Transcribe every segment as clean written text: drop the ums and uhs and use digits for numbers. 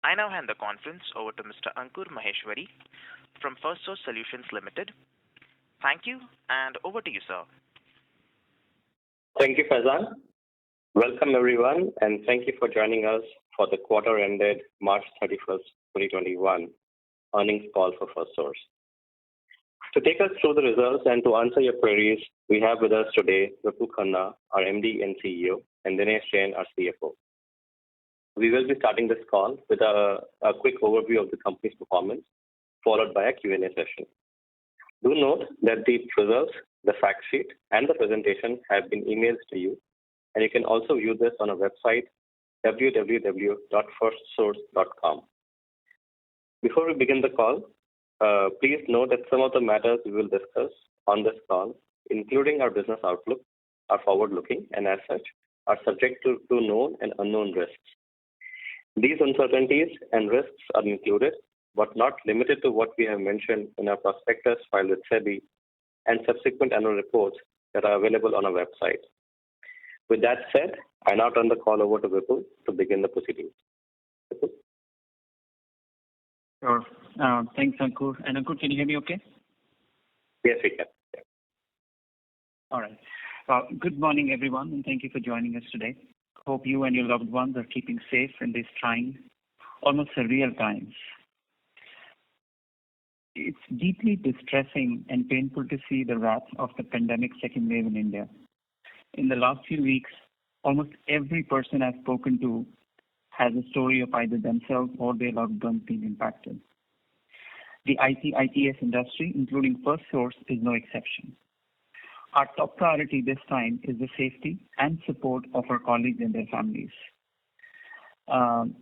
I now hand the conference over to Mr. Ankur Maheshwari from Firstsource Solutions Limited. Thank you, and over to you, sir. Thank you, Faizan. Welcome, everyone, and thank you for joining us for the quarter ended March 31st, 2021 earnings call for Firstsource. To take us through the results and to answer your queries, we have with us today Vipul Khanna, our MD and CEO, and Dinesh Jain, our CFO. We will be starting this call with a quick overview of the company's performance, followed by a Q&A session. Do note that the results, the fact sheet, and the presentation have been emailed to you, and you can also view this on our website, www.firstsource.com. Before we begin the call, please note that some of the matters we will discuss on this call, including our business outlook, are forward-looking and as such are subject to known and unknown risks. These uncertainties and risks are included, but not limited to what we have mentioned in our prospectus filed with SEBI and subsequent annual reports that are available on our website. With that said, I now turn the call over to Vipul to begin the proceedings. Vipul? Sure. Thanks, Ankur. And Ankur, can you hear me okay? Yes, we can. Yeah. All right. Good morning, everyone, and thank you for joining us today. Hope you and your loved ones are keeping safe in these trying, almost surreal times. It's deeply distressing and painful to see the wrath of the pandemic second wave in India. In the last few weeks, almost every person I've spoken to has a story of either themselves or their loved ones being impacted. The IT/ITES industry, including Firstsource, is no exception. Our top priority this time is the safety and support of our colleagues and their families.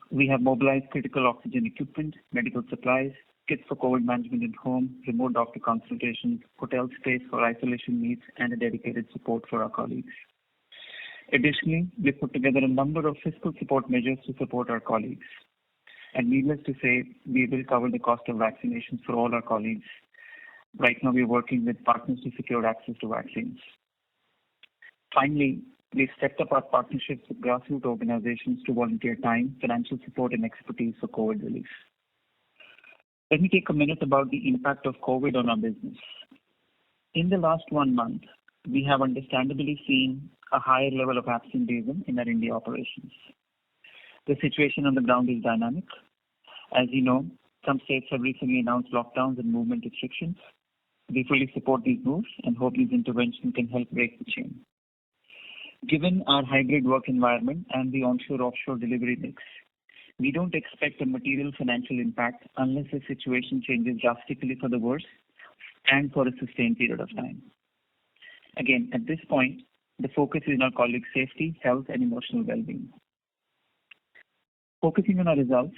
We have mobilized critical oxygen equipment, medical supplies, kits for COVID management at home, remote doctor consultations, hotel space for isolation needs, and a dedicated support for our colleagues. Additionally, we put together a number of fiscal support measures to support our colleagues. And needless to say, we will cover the cost of vaccinations for all our colleagues. Right now, we're working with partners to secure access to vaccines. Finally, we've stepped up our partnerships with grassroots organizations to volunteer time, financial support, and expertise for COVID relief. Let me take a minute about the impact of COVID on our business. In the last 1 month, we have understandably seen a higher level of absenteeism in our India operations. The situation on the ground is dynamic. As you know, some states have recently announced lockdowns and movement restrictions. We fully support these moves and hope these interventions can help break the chain. Given our hybrid work environment and the onshore-offshore delivery mix, we don't expect a material financial impact unless the situation changes drastically for the worse and for a sustained period of time. Again, at this point, the focus is on our colleagues' safety, health, and emotional well-being. Focusing on our results,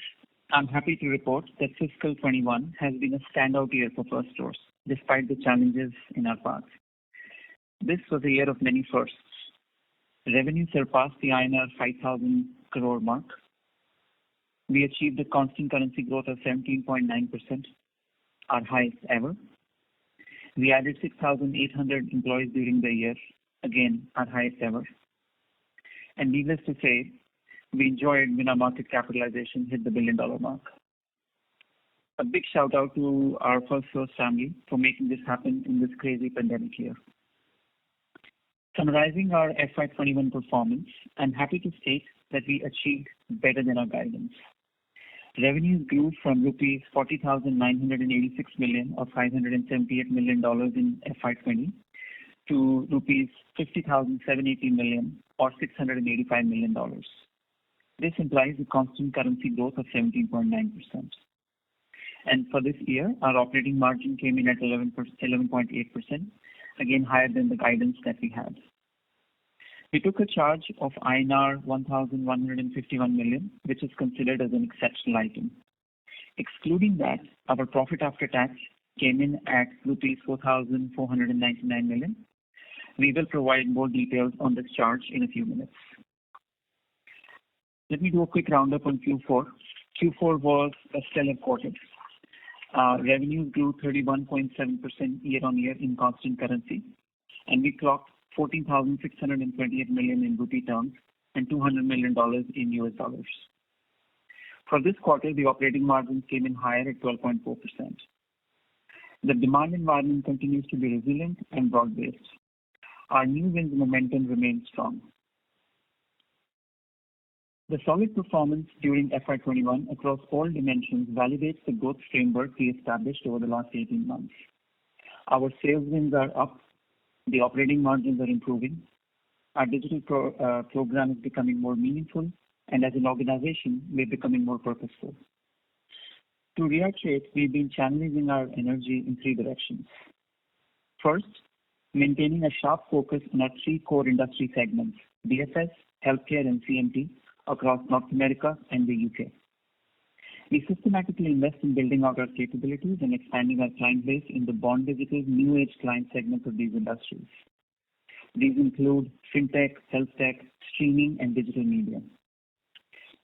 I'm happy to report that fiscal 21 has been a standout year for Firstsource, despite the challenges in our path. This was a year of many firsts. Revenue surpassed the INR 5,000 crore mark. We achieved a constant currency growth of 17.9%, our highest ever. We added 6,800 employees during the year, again, our highest ever. And needless to say, we enjoyed when our market capitalization hit the $1 billion mark. A big shout out to our Firstsource family for making this happen in this crazy pandemic year. Summarizing our FY21 performance, I'm happy to state that we achieved better than our guidance. Revenues grew from rupees 40,986 million or $578 million in FY20 to rupees 50,780 million or $685 million. This implies a constant currency growth of 17.9%. And for this year, our operating margin came in at 11.8%, again higher than the guidance that we had. We took a charge of INR 1,151 million, which is considered as an exceptional item. Excluding that, our profit after tax came in at rupees 4,499 million. We will provide more details on this charge in a few minutes. Let me do a quick roundup on Q4. Q4 was a stellar quarter. Revenue grew 31.7% year-on-year in constant currency, and we clocked 14,628 million in rupee terms and $200 million in US dollars. For this quarter, the operating margins came in higher at 12.4%. The demand environment continues to be resilient and broad-based. Our new wins momentum remains strong. The solid performance during FY21 across all dimensions validates the growth framework we established over the last 18 months. Our sales wins are up, the operating margins are improving, our digital program is becoming more meaningful, and as an organization, we're becoming more purposeful. To reiterate, we've been channeling our energy in three directions. First, maintaining a sharp focus on our three core industry segments, BFS, healthcare, and CMT, across North America and the UK. We systematically invest in building out our capabilities and expanding our client base in the born digital new age client segments of these industries. These include fintech, health tech, streaming, and digital media.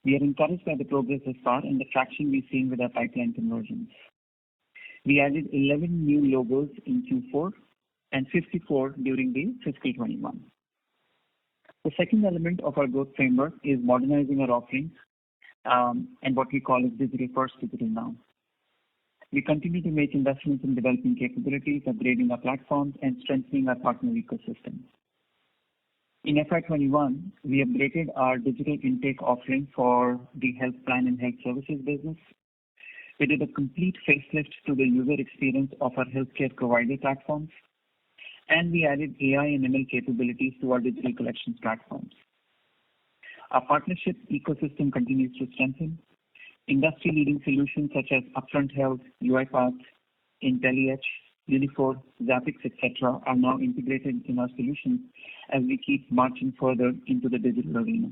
We are encouraged by the progress thus far and the traction we're seeing with our pipeline conversions. We added 11 new logos in Q4 and 54 during the fiscal 21. The second element of our growth framework is modernizing our offerings and what we call as digital first, digital now. We continue to make investments in developing capabilities, upgrading our platforms, and strengthening our partner ecosystem. In FY21, we upgraded our digital intake offering for the health plan and health services business. We did a complete facelift to the user experience of our healthcare provider platforms, and we added AI and ML capabilities to our digital collections platforms. Our partnership ecosystem continues to strengthen. Industry-leading solutions such as Upfront Health, UiPath, IntelliEdge, Unifor, Zappix, etc. are now integrated in our solutions as we keep marching further into the digital arena.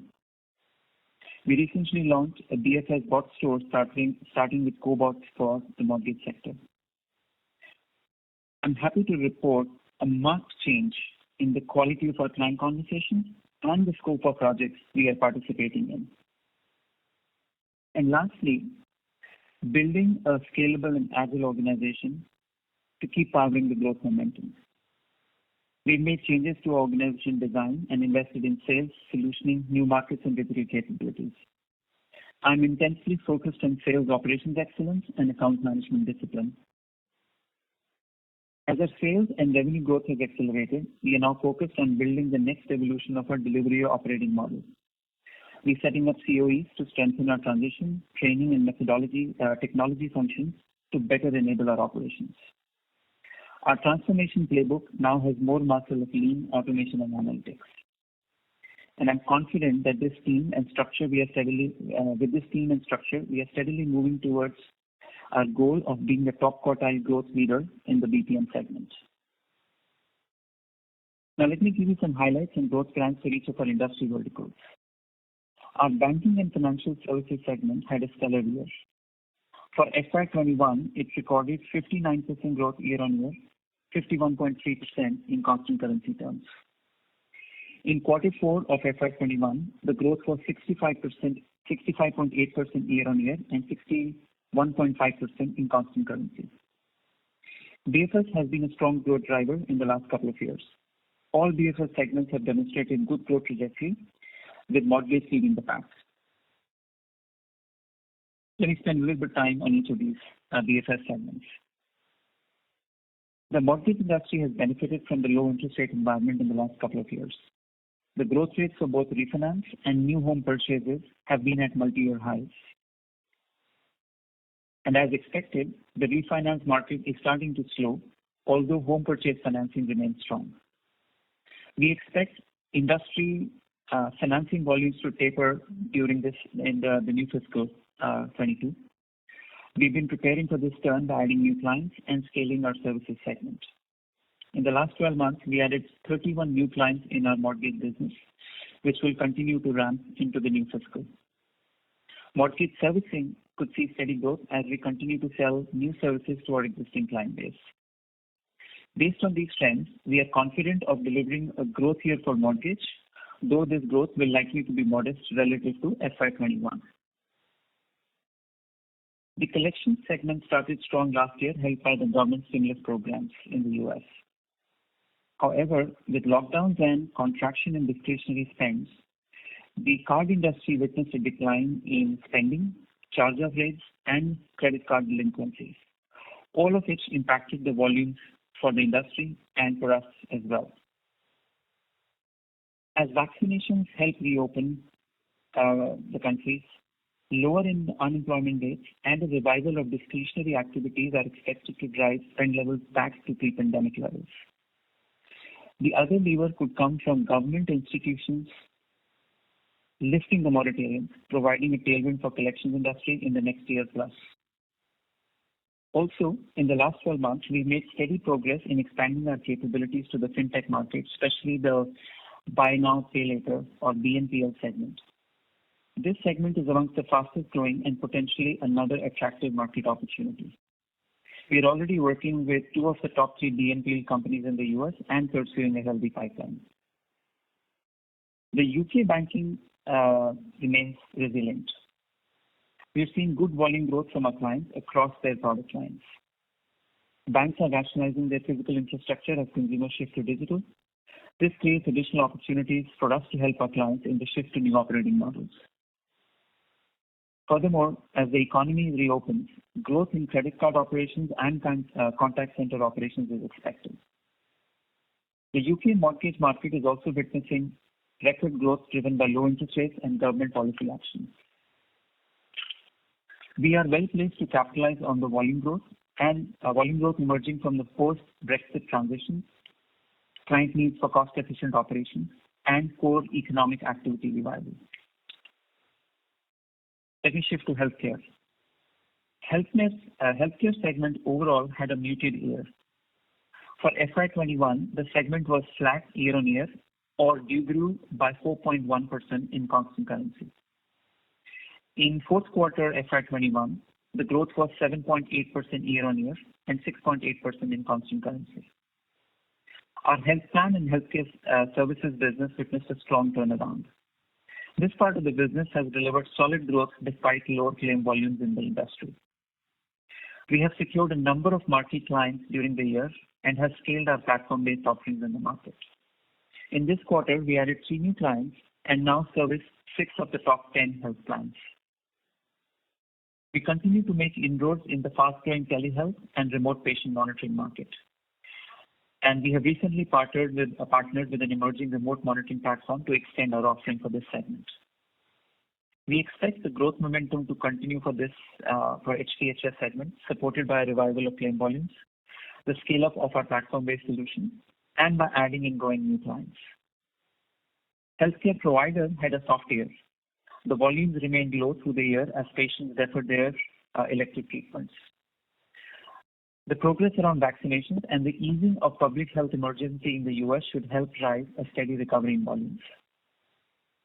We recently launched a BFS bot store starting with cobots for the mortgage sector. I'm happy to report a marked change in the quality of our client conversations and the scope of projects we are participating in. And lastly, building a scalable and agile organization to keep powering the growth momentum. We've made changes to our organization design and invested in sales, solutioning, new markets, and digital capabilities. I'm intensely focused on sales operations excellence and account management discipline. As our sales and revenue growth has accelerated, we are now focused on building the next evolution of our delivery operating model. We're setting up COEs to strengthen our transition, training, and methodology, technology functions to better enable our operations. Our transformation playbook now has more muscle of lean, automation, and analytics. And I'm confident that with this team and structure, we are steadily moving towards our goal of being the top quartile growth leader in the BPM segment. Now let me give you some highlights and growth plans for each of our industry verticals. Our banking and financial services segment had a stellar year. For FY21, it recorded 59% growth year-on-year, 51.3% in constant currency terms. In Q4 of FY21, the growth was 65.8% year-on-year and 61.5% in constant currency. BFS has been a strong growth driver in the last couple of years. All BFS segments have demonstrated good growth trajectory, with mortgage leading the pack. Let me spend a little bit of time on each of these BFS segments. The mortgage industry has benefited from the low interest rate environment in the last couple of years. The growth rates for both refinance and new home purchases have been at multi-year highs. And as expected, the refinance market is starting to slow, although home purchase financing remains strong. We expect industry financing volumes to taper during the new fiscal 22. We've been preparing for this turn by adding new clients and scaling our services segment. In the last 12 months, we added 31 new clients in our mortgage business, which will continue to ramp into the new fiscal. Mortgage servicing could see steady growth as we continue to sell new services to our existing client base. Based on these trends, we are confident of delivering a growth year for mortgage, though this growth will likely to be modest relative to FY21. The collections segment started strong last year, helped by the government stimulus programs in the US. However, with lockdowns and contraction in discretionary spends, the card industry witnessed a decline in spending charge-off rates, and credit card delinquencies, all of which impacted the volumes for the industry and for us as well. As vaccinations help reopen the countries, lower in unemployment rates and a revival of discretionary activities are expected to drive spend levels back to pre-pandemic levels. The other lever could come from government institutions lifting the moratorium, providing a tailwind for collections industry in the next year plus. Also, in the last 12 months, we've made steady progress in expanding our capabilities to the fintech market, especially the buy now, pay later or BNPL segment. This segment is amongst the fastest growing and potentially another attractive market opportunity. We are already working with two of the top 3 BNPL companies in the US and pursuing a healthy pipeline. The UK banking remains resilient. We are seeing good volume growth from our clients across their product lines. Banks are rationalizing their physical infrastructure as consumers shift to digital. This creates additional opportunities for us to help our clients in the shift to new operating models. Furthermore, as the economy reopens, growth in credit card operations and contact center operations is expected. The UK mortgage market is also witnessing record growth driven by low interest rates and government policy actions. We are well placed to capitalize on the volume growth emerging from the post-Brexit transition, client needs for cost-efficient operations, and core economic activity revival. Let me shift to healthcare. Healthcare segment overall had a muted year. For FY21, the segment was flat year-on-year or grew by 4.1% in constant currency. In fourth quarter FY21, the growth was 7.8% year-on-year and 6.8% in constant currency. Our health plan and healthcare services business witnessed a strong turnaround. This part of the business has delivered solid growth despite lower claim volumes in the industry. We have secured a number of marquee clients during the year and have scaled our platform-based offerings in the market. In this quarter, we added 3 new clients and now service 6 of the top 10 health plans. We continue to make inroads in the fast-growing telehealth and remote patient monitoring market. And we have recently partnered with an emerging remote monitoring platform to extend our offering for this segment. We expect the growth momentum to continue for HPHS segment, supported by a revival of claim volumes, the scale-up of our platform-based solution, and by adding and growing new clients. Healthcare providers had a soft year. The volumes remained low through the year as patients deferred their elective treatments. The progress around vaccinations and the easing of public health emergency in the US should help drive a steady recovery in volumes,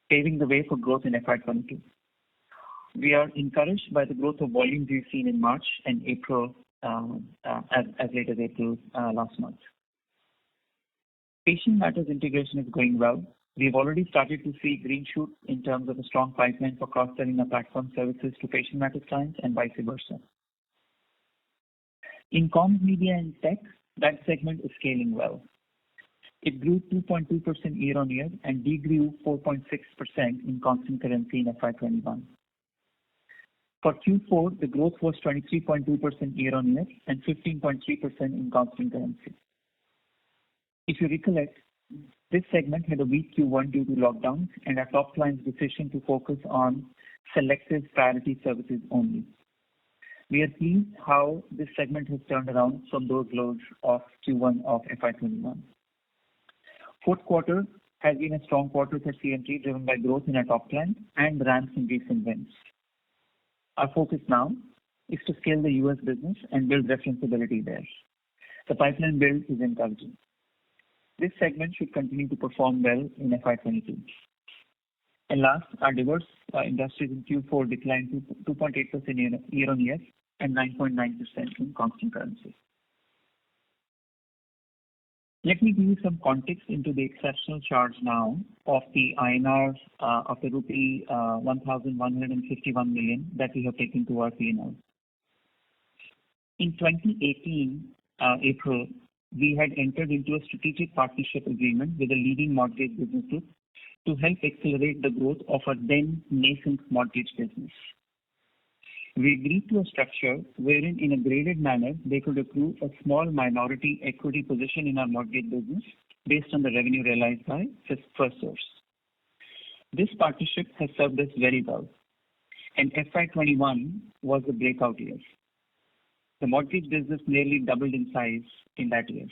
paving the way for growth in FY22. We are encouraged by the growth of volumes we've seen in March and April, as late as April last month. Patient Matters integration is going well. We've already started to see green shoots in terms of a strong pipeline for cross-selling our platform services to Patient Matters clients and vice versa. In comms, media, and tech, that segment is scaling well. It grew 2.2% year-on-year and degrew 4.6% in constant currency in FY21. For Q4, the growth was 23.2% year-on-year and 15.3% in constant currency. If you recollect, this segment had a weak Q1 due to lockdowns and our top client's decision to focus on selective priority services only. We are pleased how this segment has turned around from those lows of Q1 of FY21. Fourth quarter has been a strong quarter for CMT, driven by growth in our top client and ramps in recent wins. Our focus now is to scale the US business and build referenceability there. The pipeline build is encouraging. This segment should continue to perform well in FY22. And last, our diverse industries in Q4 declined to 2.8% year-on-year and 9.9% in constant currency. Let me give you some context into the exceptional charge now of the INR of the rupee 1,151 million that we have taken to our P&L. In 2018, April, we had entered into a strategic partnership agreement with a leading mortgage business group to help accelerate the growth of our then nascent mortgage business. We agreed to a structure wherein, in a graded manner, they could accrue a small minority equity position in our mortgage business based on the revenue realized by Firstsource. This partnership has served us very well, and FY21 was the breakout year. The mortgage business nearly doubled in size in that year.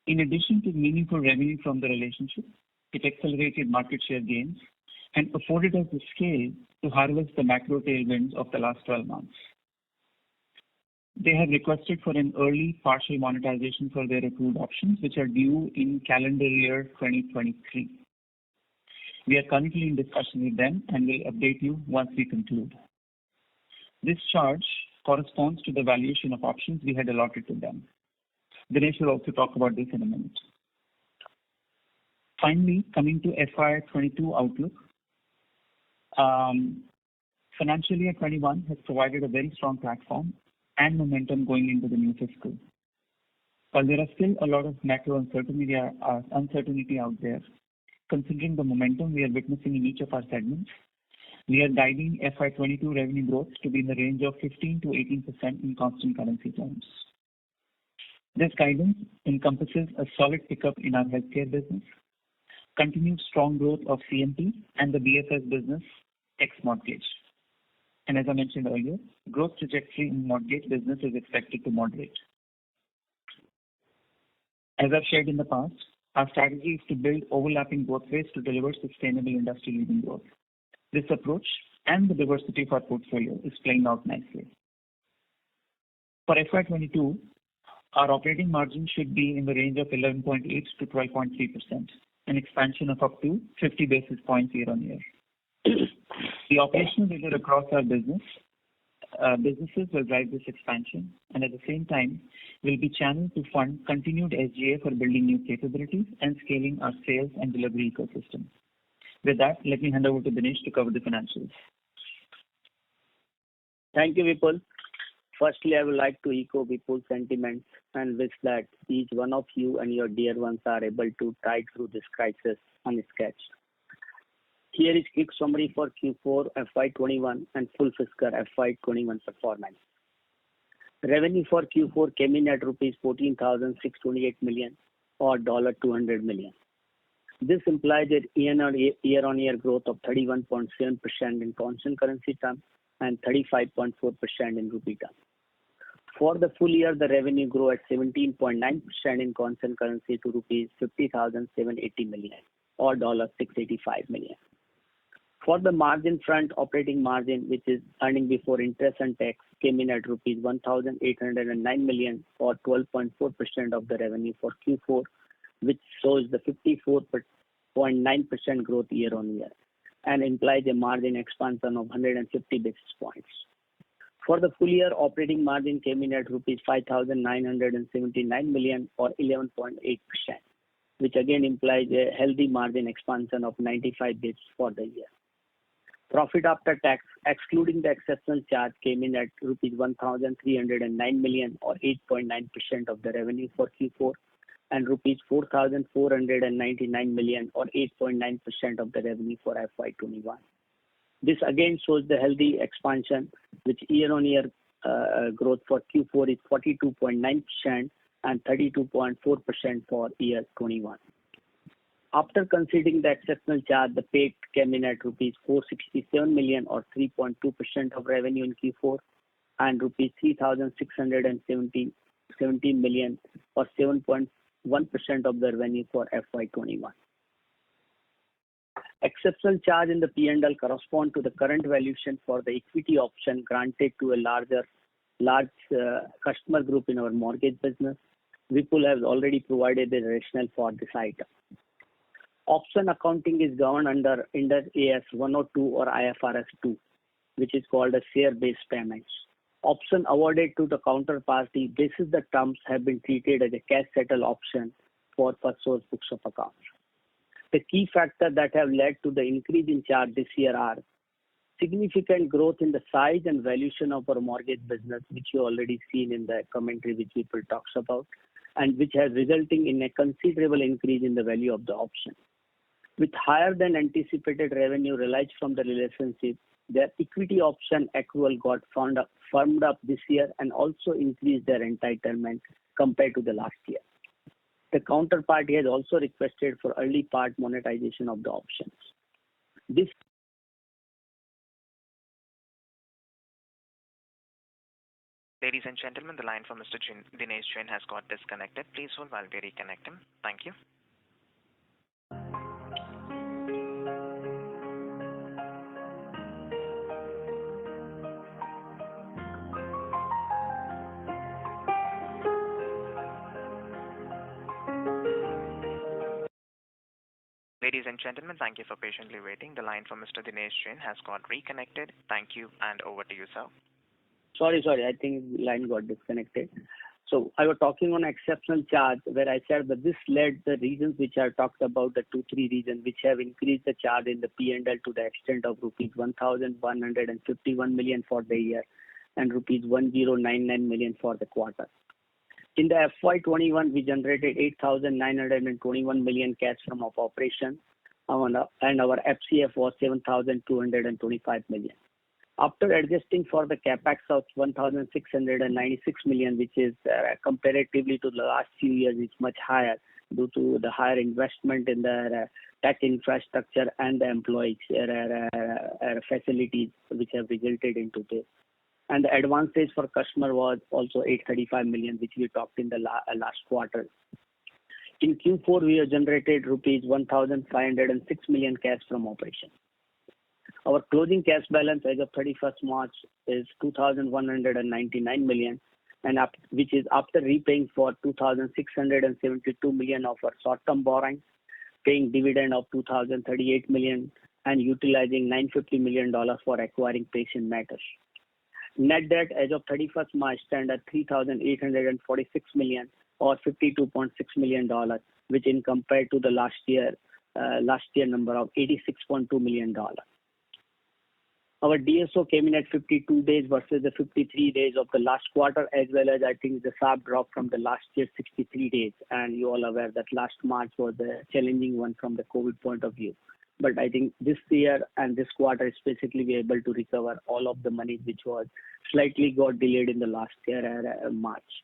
In addition to meaningful revenue from the relationship, it accelerated market share gains and afforded us the scale to harvest the macro tailwinds of the last 12 months. They have requested for an early partial monetization for their accrued options, which are due in calendar year 2023. We are currently in discussion with them and will update you once we conclude. This charge corresponds to the valuation of options we had allotted to them. Dinesh will also talk about this in a minute. Finally, coming to FY22 outlook, financial year 21 has provided a very strong platform and momentum going into the new fiscal. While there are still a lot of macro uncertainty out there, considering the momentum we are witnessing in each of our segments, we are guiding FY22 revenue growth to be in the range of 15 to 18% in constant currency terms. This guidance encompasses a solid pickup in our healthcare business, continued strong growth of CMT and the BFS business ex-mortgage. And as I mentioned earlier, growth trajectory in mortgage business is expected to moderate. As I've shared in the past, our strategy is to build overlapping growth rates to deliver sustainable industry-leading growth. This approach and the diversity of our portfolio is playing out nicely. For FY22, our operating margin should be in the range of 11.8 to 12.3%, an expansion of up to 50 basis points year on year. The operational rigor across our businesses will drive this expansion, and at the same time will be channeled to fund continued SGA for building new capabilities and scaling our sales and delivery ecosystem. With that, let me hand over to Dinesh to cover the financials. Thank you, Vipul. Firstly, I would like to echo Vipul's sentiments and wish that each one of you and your dear ones are able to tide through this crisis unscathed. Here is quick summary for Q4 FY21 and full fiscal FY21 performance. Revenue for Q4 came in at rupees 14,628 million or $200 million. This implies a year-on-year growth of 31.7% in constant currency terms and 35.4% in rupee terms. For the full year, the revenue grew at 17.9% in constant currency to rupees 50,780 million or $685 million. For the margin front, operating margin, which is earning before interest and tax, came in at rupees 1,809 million or 12.4% of the revenue for Q4, which shows the 54.9% growth year on year and implies a margin expansion of 150 basis points. For the full year, operating margin came in at rupees 5,979 million or 11.8%, which again implies a healthy margin expansion of 95 basis for the year. Profit after tax, excluding the exceptional charge, came in at rupees 1,309 million or 8.9% of the revenue for Q4 and rupees 4,499 million or 8.9% of the revenue for FY21. This again shows the healthy expansion, which year-on-year growth for Q4 is 42.9% and 32.4% for year 21. After considering the exceptional charge, the PAT came in at rupees 467 million or 3.2% of revenue in Q4 and rupees 3,617 million or 7.1% of the revenue for FY21. Exceptional charge in the P&L correspond to the current valuation for the equity option granted to a large customer group in our mortgage business. Vipul has already provided the rationale for this item. Option accounting is governed under AS 102 or IFRS 2, which is called a share-based payments. Option awarded to the counterparty basis the terms have been treated as a cash-settled option for Firstsource books of accounts. The key factors that have led to the increase in charge this year are significant growth in the size and valuation of our mortgage business, which you already seen in the commentary which people talks about, and which has resulting in a considerable increase in the value of the option. With higher than anticipated revenue realized from the relationship, their equity option accrual got firmed up this year and also increased their entitlement compared to the last year. The counterparty has also requested for early part monetization of the options. This Ladies and gentlemen, the line from Mr. Dinesh Jain has got disconnected. Please hold while we reconnect him. Thank you. Ladies and gentlemen, thank you for patiently waiting. The line from Mr. Dinesh Jain has got reconnected. Thank you, and over to you, sir. Sorry, I think the line got disconnected. So I was talking on exceptional charge where I said that this led the reasons which I talked about, the 2-3 reasons which have increased the charge in the P&L to the extent of rupees 1,151 million for the year and rupees 1,099 million for the quarter. In the FY21, we generated 8,921 million cash from our operations, and our FCF was 7,225 million. After adjusting for the capex of 1,696 million, which is comparatively to the last few years, is much higher due to the higher investment in the tech infrastructure and the employee facilities, which have resulted into this. And the advances for customer was also 835 million, which we talked in the last quarter. In Q4, we have generated rupees 1,506 million cash from operations. Our closing cash balance as of 31st March is 2,199 million, and which is after repaying for 2,672 million of our short-term borrowings, paying dividend of 2,038 million, and utilizing $950 million for acquiring patient matters. Net debt as of 31st March stand at 3,846 million or $52.6 million, which in compared to the last year number of $86.2 million. Our DSO came in at 52 days versus the 53 days of the last quarter, as well as I think the sharp drop from the last year 63 days. And you all aware that last March was a challenging one from the COVID point of view. But I think this year and this quarter specifically we are able to recover all of the money which was slightly got delayed in the last year March.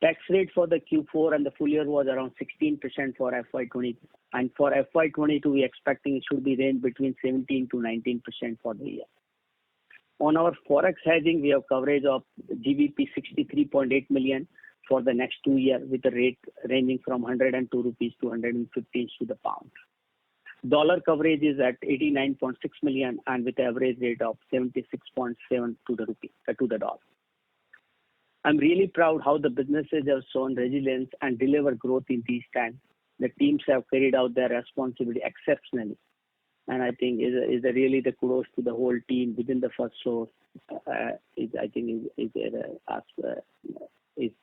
Tax rate for the Q4 and the full year was around 16% for FY20, and for FY22 we expecting it should be range between 17 to 19% for the year. On our forex hedging, we have coverage of GBP 63.8 million for the next 2 years with a rate ranging from 102 rupees to 115 to the pound. Dollar coverage is at 89.6 million and with average rate of 76.7 to the dollar. I'm really proud how the businesses have shown resilience and delivered growth in these times. The teams have carried out their responsibility exceptionally, and I think is really the kudos to the whole team within the Firstsource. Is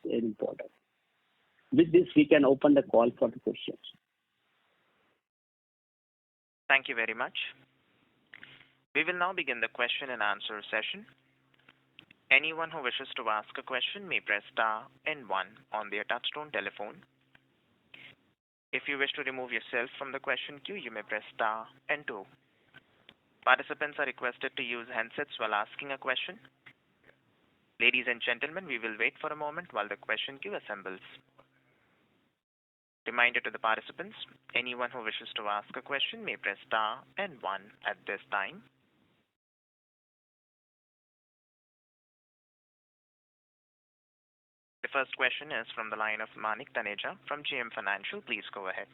important. With this, we can open the call for the questions. Thank you very much. We will now begin the question and answer session. Anyone who wishes to ask a question may press star and 1 on their touchtone telephone. If you wish to remove yourself from the question queue, you may press star and 2. Participants are requested to use handsets while asking a question. Ladies and gentlemen, we will wait for a moment while the question queue assembles. Reminder to the participants, anyone who wishes to ask a question may press star and 1 at this time. The first question is from the line of Manik Taneja from JM Financial. Please go ahead.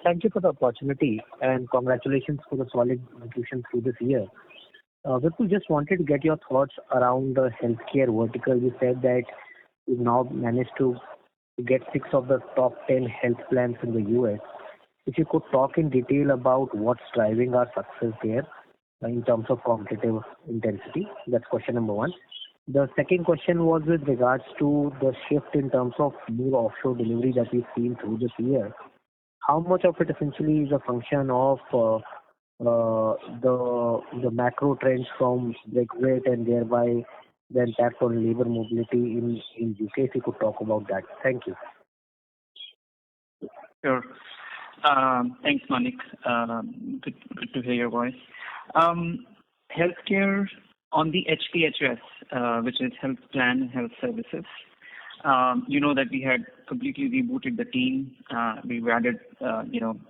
Thank you for the opportunity and congratulations for the solid execution through this year. Vipul, just wanted to get your thoughts around the healthcare vertical. You said that you've now managed to get 6 of the top 10 health plans in the US. If you could talk in detail about what's driving our success there in terms of competitive intensity. That's question number 1. The second question was with regards to the shift in terms of more offshore delivery that we've seen through this year. How much of it essentially is a function of the macro trends from Brexit and thereby the impact on labor mobility in UK? If you could talk about that. Thank you. Sure. Thanks, Manik. Good to hear your voice. Healthcare on the HPHS, which is Health Plan and Health Services. You know that we had completely rebooted the team. We've added,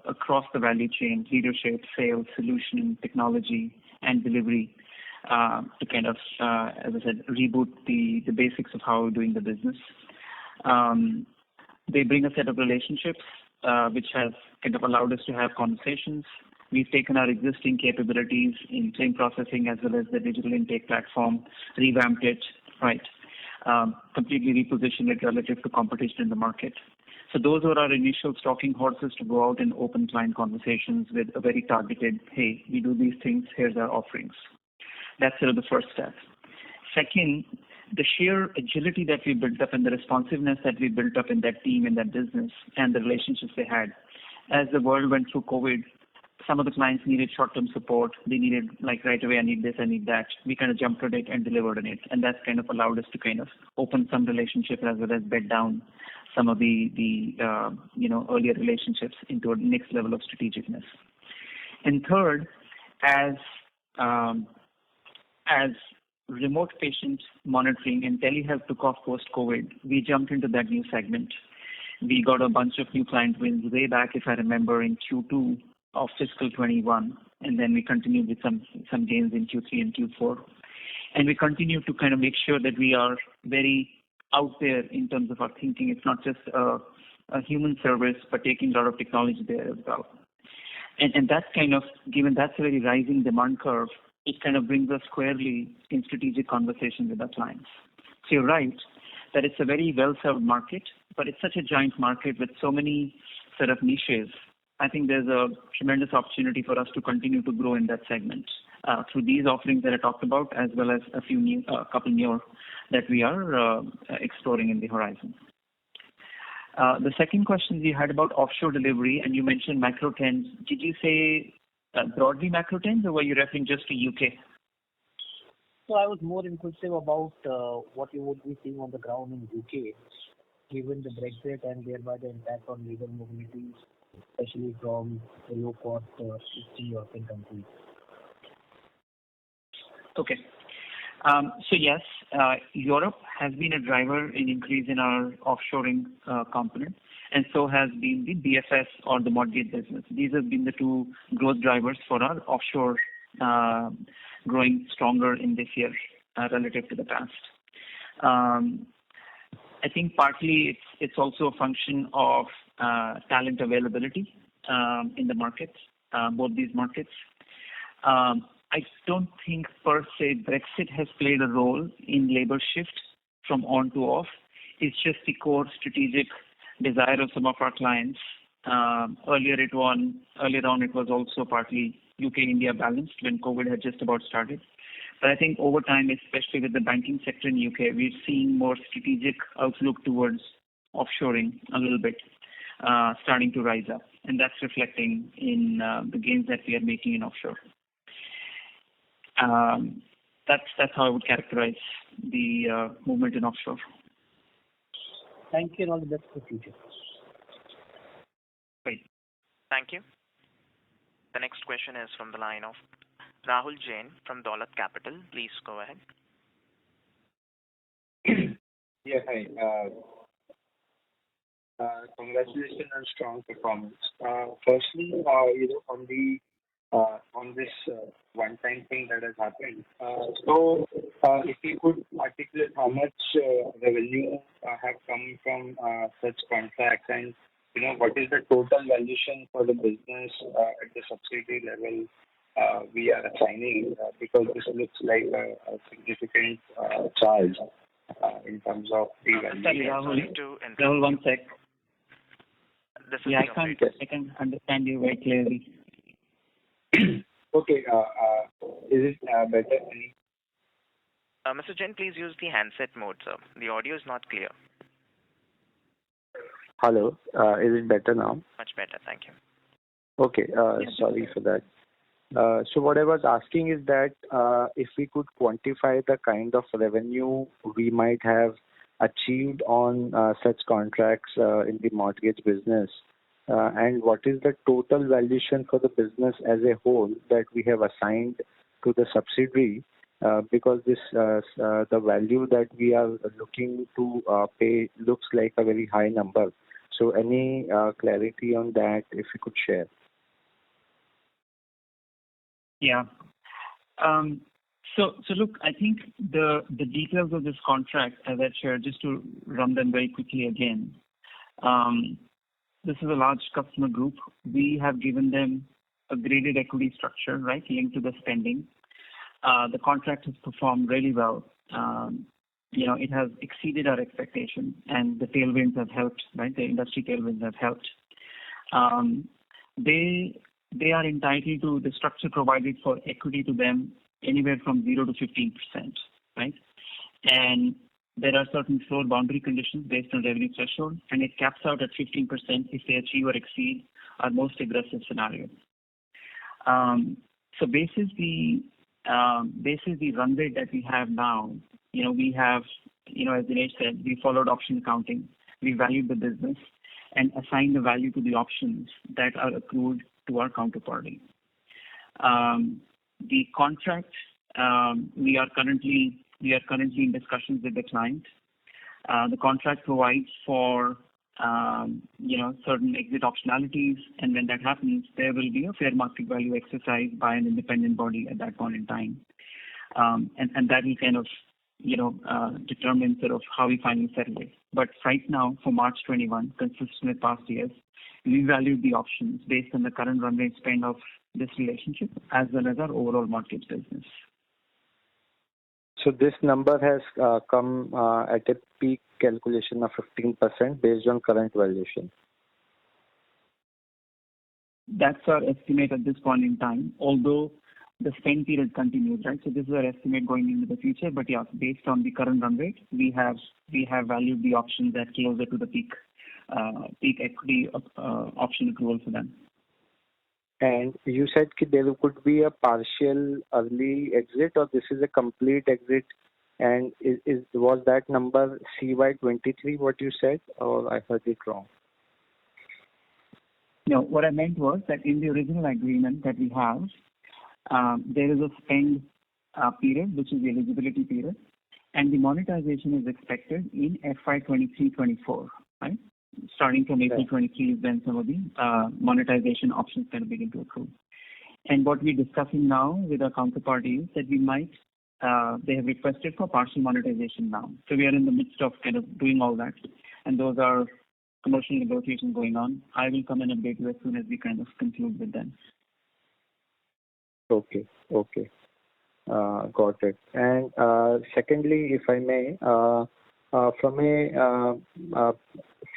across the value chain, leadership, sales, solution, technology, and delivery to kind of, as I said, reboot the basics of how we're doing the business. They bring a set of relationships which has kind of allowed us to have conversations. We've taken our existing capabilities in claim processing as well as the digital intake platform, revamped it, right, completely repositioned it relative to competition in the market. So those were our initial stalking horses to go out and open client conversations with a very targeted, hey, we do these things, here's our offerings. That's sort of the first step. Second, the sheer agility that we built up and the responsiveness that we built up in that team, in that business, and the relationships they had. As the world went through COVID, some of the clients needed short-term support. They needed, like, right away, I need this, I need that. We kind of jumped at it and delivered on it. And that's kind of allowed us to kind of open some relationships as well as bed down some of the earlier relationships into a next level of strategicness. And third, as remote patient monitoring and telehealth took off post-COVID, we jumped into that new segment. We got a bunch of new client wins way back, if I remember, in Q2 of fiscal 21, and then we continued with some gains in Q3 and Q4. And we continue to kind of make sure that we are very out there in terms of our thinking. It's not just a human service, but taking a lot of technology there as well. And that's kind of, given that's a very rising demand curve, it kind of brings us squarely in strategic conversations with our clients. So you're right that it's a very well-served market, but it's such a giant market with so many sort of niches. I think there's a tremendous opportunity for us to continue to grow in that segment through these offerings that I talked about, as well as a couple more that we are exploring in the horizon. The second question you had about offshore delivery, and you mentioned macro trends. Did you say broadly macro trends, or were you referring just to UK? So I was more inquisitive about what you would be seeing on the ground in UK, given the Brexit and thereby the impact on labor mobility, especially from the low-cost Eastern European countries. Okay. So yes, Europe has been a driver in increase in our offshoring component, and so has been the BFS or the mortgage business. These have been the two growth drivers for our offshore growing stronger in this year relative to the past. I think partly it's also a function of talent availability in the markets, both these markets. I don't think per se Brexit has played a role in labor shift from on to off. It's just the core strategic desire of some of our clients. Earlier on it was also partly UK-India balanced when COVID had just about started. But I think over time, especially with the banking sector in UK, we're seeing more strategic outlook towards offshoring a little bit, starting to rise up. And that's reflecting in the gains that we are making in offshore. That's how I would characterize the movement in offshore. Thank you and all the best for the future. Great. Thank you. The next question is from the line of Rahul Jain from Dolat Capital. Please go ahead. Yeah, hi. Congratulations on strong performance. Firstly, on this one-time thing that has happened. So, if you could articulate how much revenue have come from such contracts, and what is the total valuation for the business at the subsidiary level we are assigning, because this looks like a significant charge in terms of the value. Rahul, one sec. I can understand you very clearly. Okay. Is it better? Mr. Jain, please use the handset mode, sir. The audio is not clear. Hello. Is it better now? Much better. Thank you. Okay. Sorry for that. So what I was asking is that if we could quantify the kind of revenue we might have achieved on such contracts in the mortgage business and what is the total valuation for the business as a whole that we have assigned to the subsidiary? Because the value that we are looking to pay looks like a very high number. So any clarity on that, if you could share? Yeah. So look, I think the details of this contract, as I shared, just to run them very quickly again. This is a large customer group. We have given them a graded equity structure, right, linked to the spending. The contract has performed really well. It has exceeded our expectations, and the tailwinds have helped, right? The industry tailwinds have helped. They are entitled to the structure provided for equity to them anywhere from 0 to 15%, right? And there are certain floor boundary conditions based on revenue threshold, and it caps out at 15% if they achieve or exceed our most aggressive scenario. So basis the run rate that we have now, we have, as Dinesh said, we followed option accounting. We valued the business and assigned the value to the options that are accrued to our counterparty. The contract, we are currently in discussions with the client. The contract provides for certain exit optionalities, and when that happens, there will be a fair market value exercise by an independent body at that point in time, and that will kind of determine sort of how we finally settle it. But right now, for March 21, consistent with past years, we valued the options based on the current run rate spend of this relationship as well as our overall mortgage business. So this number has come at a peak calculation of 15% based on current valuation. That's our estimate at this point in time, although the spend period continues, right? So this is our estimate going into the future. But yeah, based on the current run rate, we have valued the options at closer to the peak equity option accrual for them. And you said there could be a partial early exit, or this is a complete exit? And was that number CY23 what you said, or I heard it wrong? No, what I meant was that in the original agreement that we have, there is a spend period, which is the eligibility period, and the monetization is expected in FY23-24, right? Starting from April 23 is when some of the monetization options can begin to accrue. And what we're discussing now with our counterparty is that they have requested for partial monetization now. So we are in the midst of kind of doing all that, and those are commercial negotiations going on. I will come and update you as soon as we kind of conclude with them. Okay. Got it. And secondly, if I may,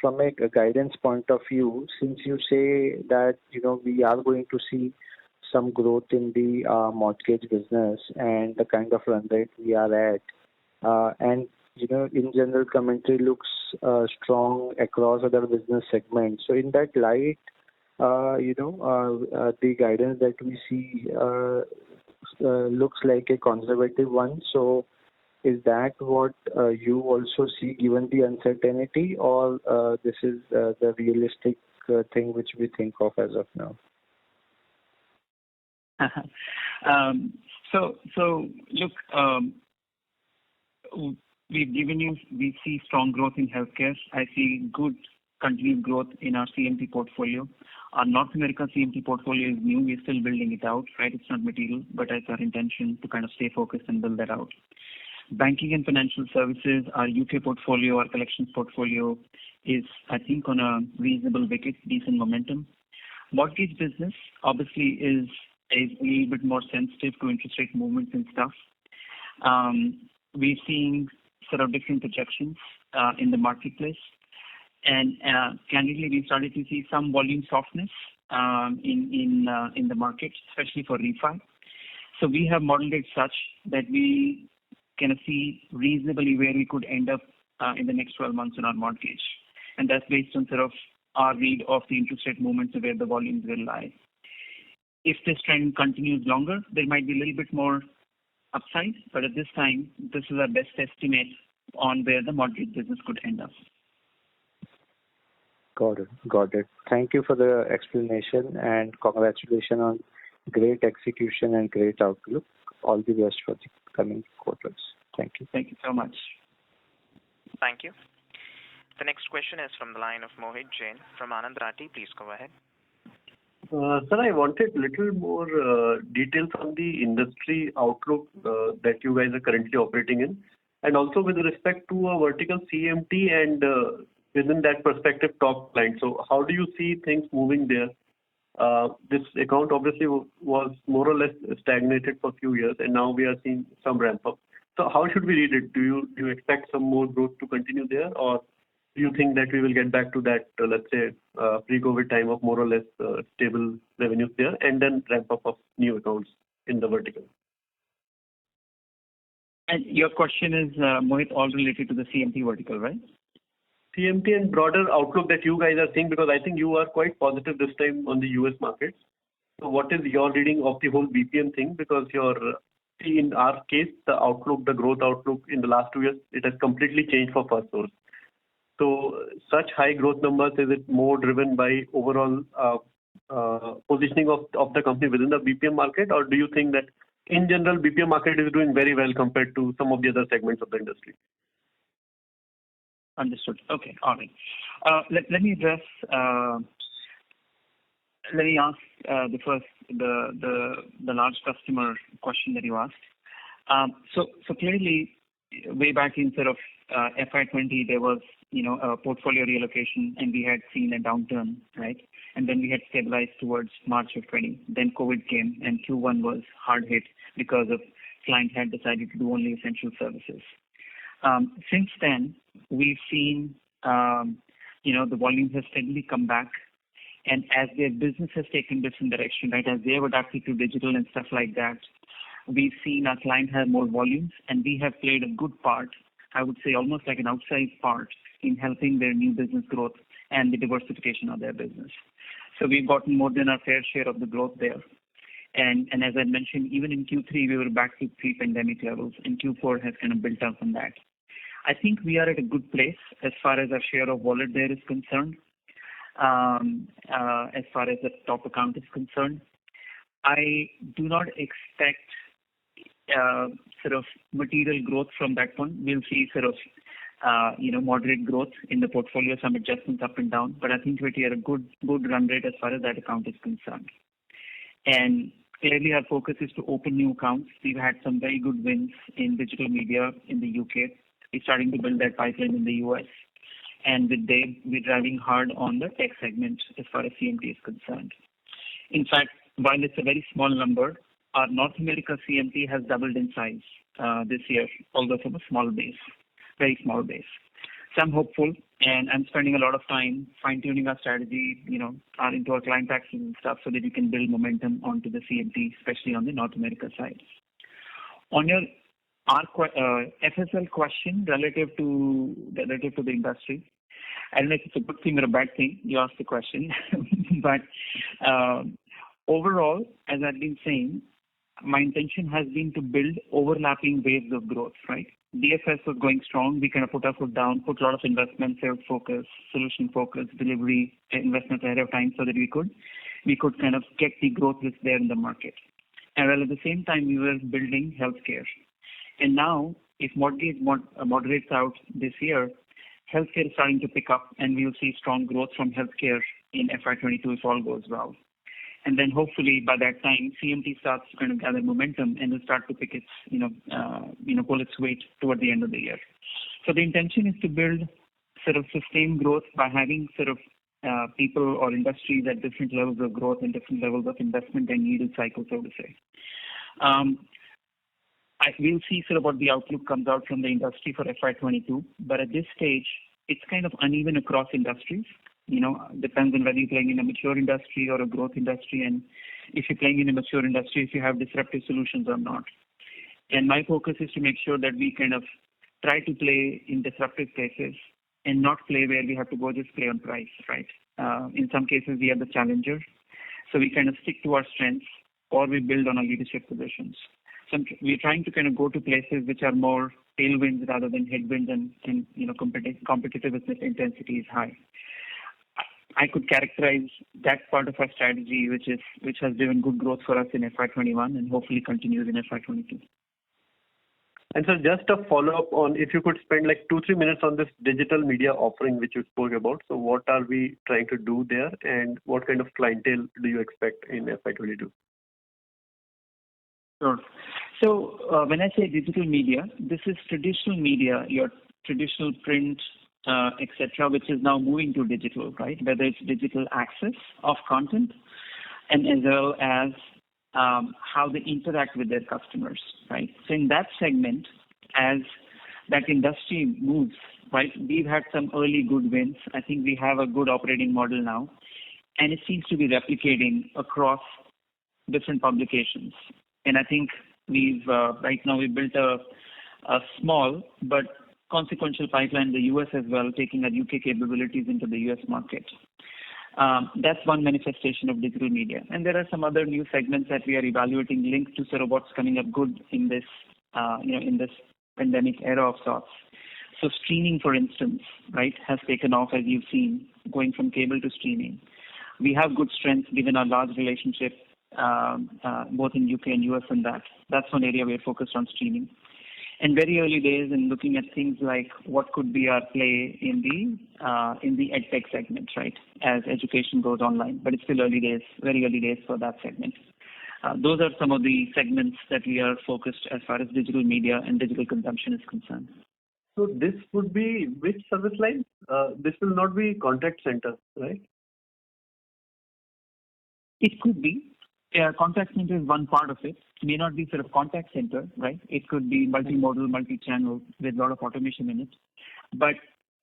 from a guidance point of view, since you say that we are going to see some growth in the mortgage business and the kind of run rate we are at, and in general commentary looks strong across other business segments. So in that light, the guidance that we see looks like a conservative one. So is that what you also see given the uncertainty, or this is the realistic thing which we think of as of now? So look, we see strong growth in healthcare. I see good continued growth in our CMT portfolio. Our North America CMT portfolio is new. We're still building it out, right? It's not material, but it's our intention to kind of stay focused and build that out. Banking and financial services, our UK portfolio, our collections portfolio is, I think, on a reasonable wicket, decent momentum. Mortgage business obviously is a little bit more sensitive to interest rate movements and stuff. We're seeing sort of different projections in the marketplace. And candidly, we started to see some volume softness in the market, especially for refi. So we have modeled it such that we can see reasonably where we could end up in the next 12 months on our mortgage. And that's based on sort of our read of the interest rate movements and where the volumes will lie. If this trend continues longer, there might be a little bit more upside, but at this time, this is our best estimate on where the mortgage business could end up. Got it. Got it. Thank you for the explanation and congratulations on great execution and great outlook. All the best for the coming quarters. Thank you. Thank you so much. Thank you. The next question is from the line of Mohit Jain from Anand Rathi. Please go ahead. Sir, I wanted a little more details on the industry outlook that you guys are currently operating in, and also with respect to a vertical CMT and within that perspective, top line. So how do you see things moving there? This account obviously was more or less stagnated for a few years, and now we are seeing some ramp up. So how should we read it? Do you expect some more growth to continue there, or do you think that we will get back to that, let's say, pre-COVID time of more or less stable revenues there, and then ramp up of new accounts in the vertical? And your question is, Mohit, all related to the CMT vertical, right? CMT and broader outlook that you guys are seeing, because I think you are quite positive this time on the US market. So what is your reading of the whole BPM thing? Because in our case, the outlook, the growth outlook in the last 2 years, it has completely changed for Firstsource. So such high growth numbers, is it more driven by overall positioning of the company within the BPM market, or do you think that in general BPM market is doing very well compared to some of the other segments of the industry? Understood. Okay. All right. Let me address. Let me ask the large customer question that you asked. So clearly, way back in sort of FY20, there was a portfolio relocation, and we had seen a downturn, right? And then we had stabilized towards March of 20. Then COVID came, and Q1 was hard hit because of client had decided to do only essential services. Since then, we've seen the volumes have steadily come back, and as their business has taken different direction, right? As they have adapted to digital and stuff like that, we've seen our client have more volumes, and we have played a good part, I would say almost like an outsized part, in helping their new business growth and the diversification of their business. So we've gotten more than our fair share of the growth there. And as I mentioned, even in Q3, we were back to pre-pandemic levels, and Q4 has kind of built up on that. I think we are at a good place as far as our share of wallet there is concerned, as far as the top account is concerned. I do not expect sort of material growth from that one. We'll see sort of moderate growth in the portfolio, some adjustments up and down, but I think we're at a good run rate as far as that account is concerned. And clearly, our focus is to open new accounts. We've had some very good wins in digital media in the UK. We're starting to build that pipeline in the US. And with Dave, we're driving hard on the tech segment as far as CMT is concerned. In fact, while it's a very small number, our North America CMT has doubled in size this year, although from a small base, very small base. So I'm hopeful, and I'm spending a lot of time fine-tuning our strategy, into our client access and stuff, so that we can build momentum onto the CMT, especially on the North America side. On your FSL question relative to the industry, I don't know if it's a good thing or a bad thing. You asked the question, but overall, as I've been saying, my intention has been to build overlapping waves of growth, right? DFS was going strong. We kind of put our foot down, put a lot of investment, sales focus, solution focus, delivery investments ahead of time, so that we could kind of get the growth that's there in the market. And while at the same time, we were building healthcare. And now, if mortgage moderates out this year, healthcare is starting to pick up, and we'll see strong growth from healthcare in FY22 if all goes well. And then hopefully by that time, CMT starts to kind of gather momentum and will start to pick its, pull its weight toward the end of the year. So the intention is to build sort of sustained growth by having sort of people or industries at different levels of growth and different levels of investment and needle cycle, so to say. We'll see sort of what the outlook comes out from the industry for FY22, but at this stage, it's kind of uneven across industries. Depends on whether you're playing in a mature industry or a growth industry, and if you're playing in a mature industry, if you have disruptive solutions or not. And my focus is to make sure that we kind of try to play in disruptive places and not play where we have to go just play on price, right? In some cases, we are the challenger, so we kind of stick to our strengths, or we build on our leadership positions. So we're trying to kind of go to places which are more tailwinds rather than headwinds, and competitive intensity is high. I could characterize that part of our strategy, which has driven good growth for us in FY21 and hopefully continues in FY22. And so just a follow-up on if you could spend like 2-3 minutes on this digital media offering which you spoke about. So what are we trying to do there and what kind of clientele do you expect in FY22? Sure. So when I say digital media, this is traditional media, your traditional print, etc., which is now moving to digital, right? Whether it's digital access of content and as well as how they interact with their customers, right? So in that segment, as that industry moves, right, we've had some early good wins. I think we have a good operating model now, and it seems to be replicating across different publications. And I think we've right now we built a small but consequential pipeline in the US as well, taking our UK capabilities into the US market. That's one manifestation of digital media. And there are some other new segments that we are evaluating linked to sort of what's coming up good in this, in this pandemic era of sorts. So streaming, for instance, right, has taken off, as you've seen, going from cable to streaming. We have good strength given our large relationship both in UK and US and that. That's one area we're focused on streaming. And very early days in looking at things like what could be our play in the edtech segment, right, as education goes online. But it's still early days, very early days for that segment. Those are some of the segments that we are focused as far as digital media and digital consumption is concerned. So this would be which service line? This will not be contact center, right? It could be. Contact center is one part of it. It may not be sort of contact center, right? It could be multimodal, multi-channel with a lot of automation in it. But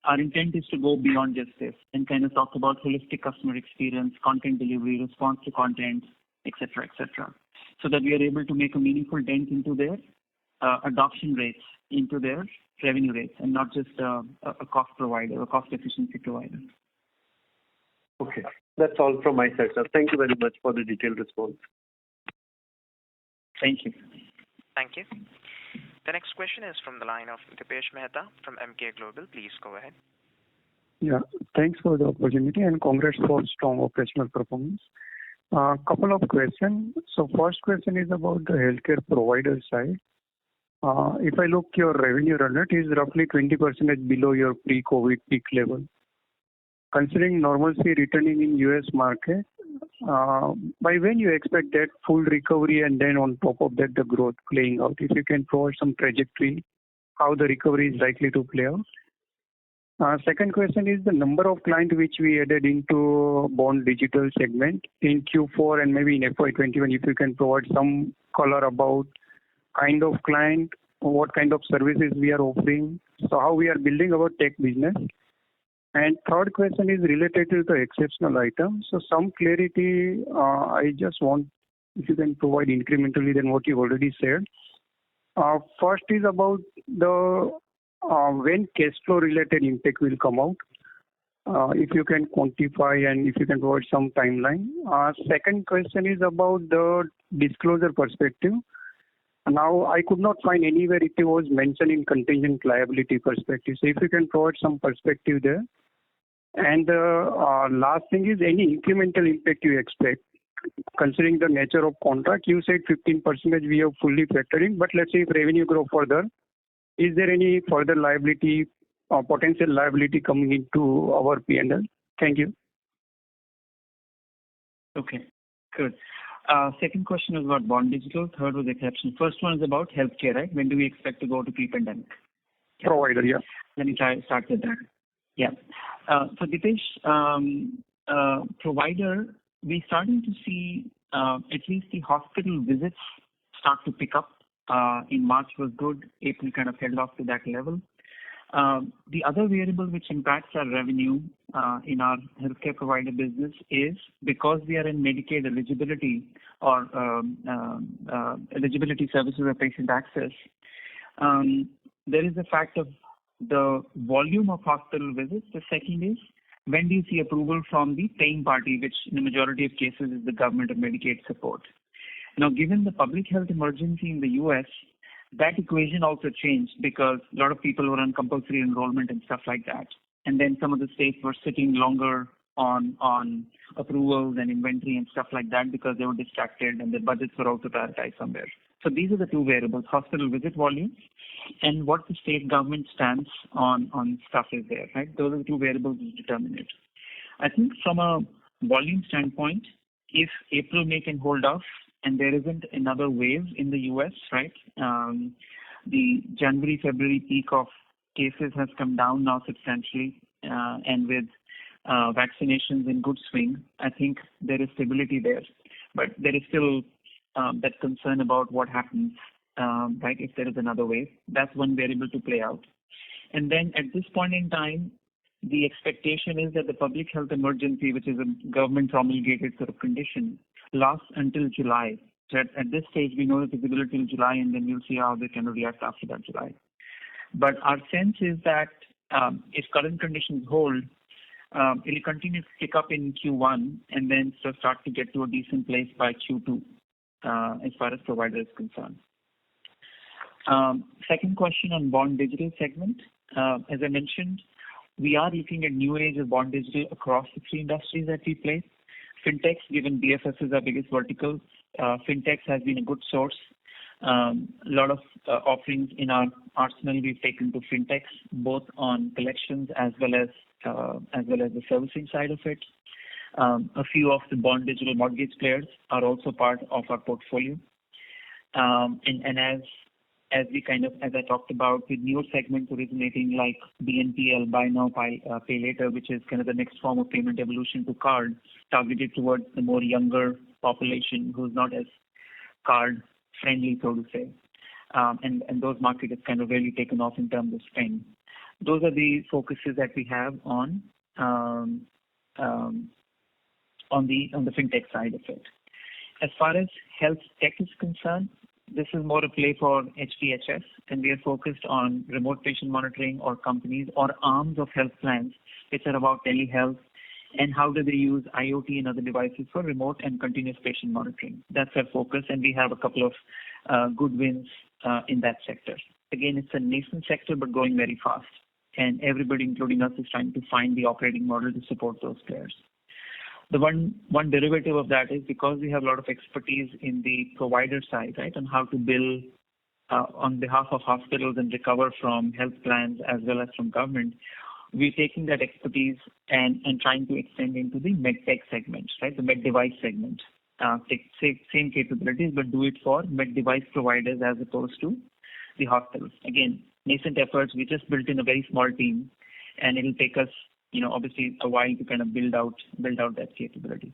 our intent is to go beyond just this and kind of talk about holistic customer experience, content delivery, response to content, etc., so that we are able to make a meaningful dent into their adoption rates, into their revenue rates, and not just a cost provider, a cost efficiency provider. Okay. That's all from my side, sir. Thank you very much for the detailed response. Thank you. Thank you. The next question is from the line of Dipesh Mehta from Emkay Global. Please go ahead. Yeah, thanks for the opportunity and congrats for strong operational performance. Couple of questions. So first question is about the healthcare provider side. If I look your revenue run rate is roughly 20% below your pre-COVID peak level. Considering normalcy returning in US market, by when you expect that full recovery and then on top of that the growth playing out? If you can provide some trajectory, how the recovery is likely to play out. Second question is the number of clients which we added into Bond Digital segment in Q4 and maybe in FY21, if you can provide some color about kind of client, what kind of services we are offering, so how we are building our tech business. And third question is related to the exceptional items. So some clarity, I just want if you can provide incrementally than what you already said. First is about the when cash flow related impact will come out. If you can quantify and if you can provide some timeline. Second question is about the disclosure perspective. Now, I could not find anywhere it was mentioned in contingent liability perspective. So if you can provide some perspective there. And the last thing is any incremental impact you expect, considering the nature of contract. You said 15% we have fully factored in, but let's say if revenue grow further, is there any further liability or potential liability coming into our P&L? Thank you. Okay, good. Second question was about Bond Digital. Third was exception. First one is about healthcare, right? When do we expect to go to pre-pandemic? Provider, yeah. Let me start with that. Yeah. So Dipesh, provider, we're starting to see at least the hospital visits start to pick up. In March was good. April kind of held off to that level. The other variable which impacts our revenue in our healthcare provider business is because we are in Medicaid eligibility or eligibility services or patient access. There is the fact of the volume of hospital visits. The second is when do you see approval from the paying party, which in the majority of cases is the government or Medicaid support. Now, given the public health emergency in the US, that equation also changed because a lot of people were on compulsory enrollment and stuff like that. And then some of the states were sitting longer on approvals and inventory and stuff like that because they were distracted and their budgets were also prioritized somewhere. So these are the two variables: hospital visit volume and what the state government stance on stuff is there. Right? Those are the two variables which determine it. I think from a volume standpoint, if April, May can hold off and there isn't another wave in the US, right? The January, February peak of cases has come down now substantially, and with vaccinations in good swing, I think there is stability there. But there is still that concern about what happens, right, if there is another wave. That's one variable to play out. And then at this point in time, the expectation is that the public health emergency, which is a government promulgated sort of condition, lasts until July. So at this stage, we know the visibility till July, and then we'll see how they can react after that July. But our sense is that if current conditions hold, it will continue to pick up in Q1 and then start to get to a decent place by Q2 as far as provider is concerned. Second question on bond digital segment. As I mentioned, we are looking at new age of bond digital across the three industries that we play. Fintechs, given BFS is our biggest vertical, fintechs has been a good source. A lot of offerings in our arsenal we've taken to fintechs, both on collections as well as the servicing side of it. A few of the bond digital mortgage players are also part of our portfolio. And as I talked about with newer segments originating like BNPL, buy now, pay later, which is kind of the next form of payment evolution to card, targeted towards the more younger population who's not as card friendly, so to say. And those markets have kind of really taken off in terms of spend. Those are the focuses that we have on the fintech side of it. As far as health tech is concerned, this is more a play for HPHS, and we are focused on remote patient monitoring or companies or arms of health plans which are about telehealth and how do they use IoT and other devices for remote and continuous patient monitoring. That's our focus, and we have a couple of good wins in that sector. Again, it's a nascent sector but growing very fast, and everybody, including us, is trying to find the operating model to support those players. The one derivative of that is because we have a lot of expertise in the provider side, right, on how to bill on behalf of hospitals and recover from health plans as well as from government, we're taking that expertise and trying to extend into the medtech segment, right, the med device segment. Take same capabilities, but do it for med device providers as opposed to the hospitals. Again, nascent efforts. We just built in a very small team, and it'll take us, obviously a while to kind of build out that capability.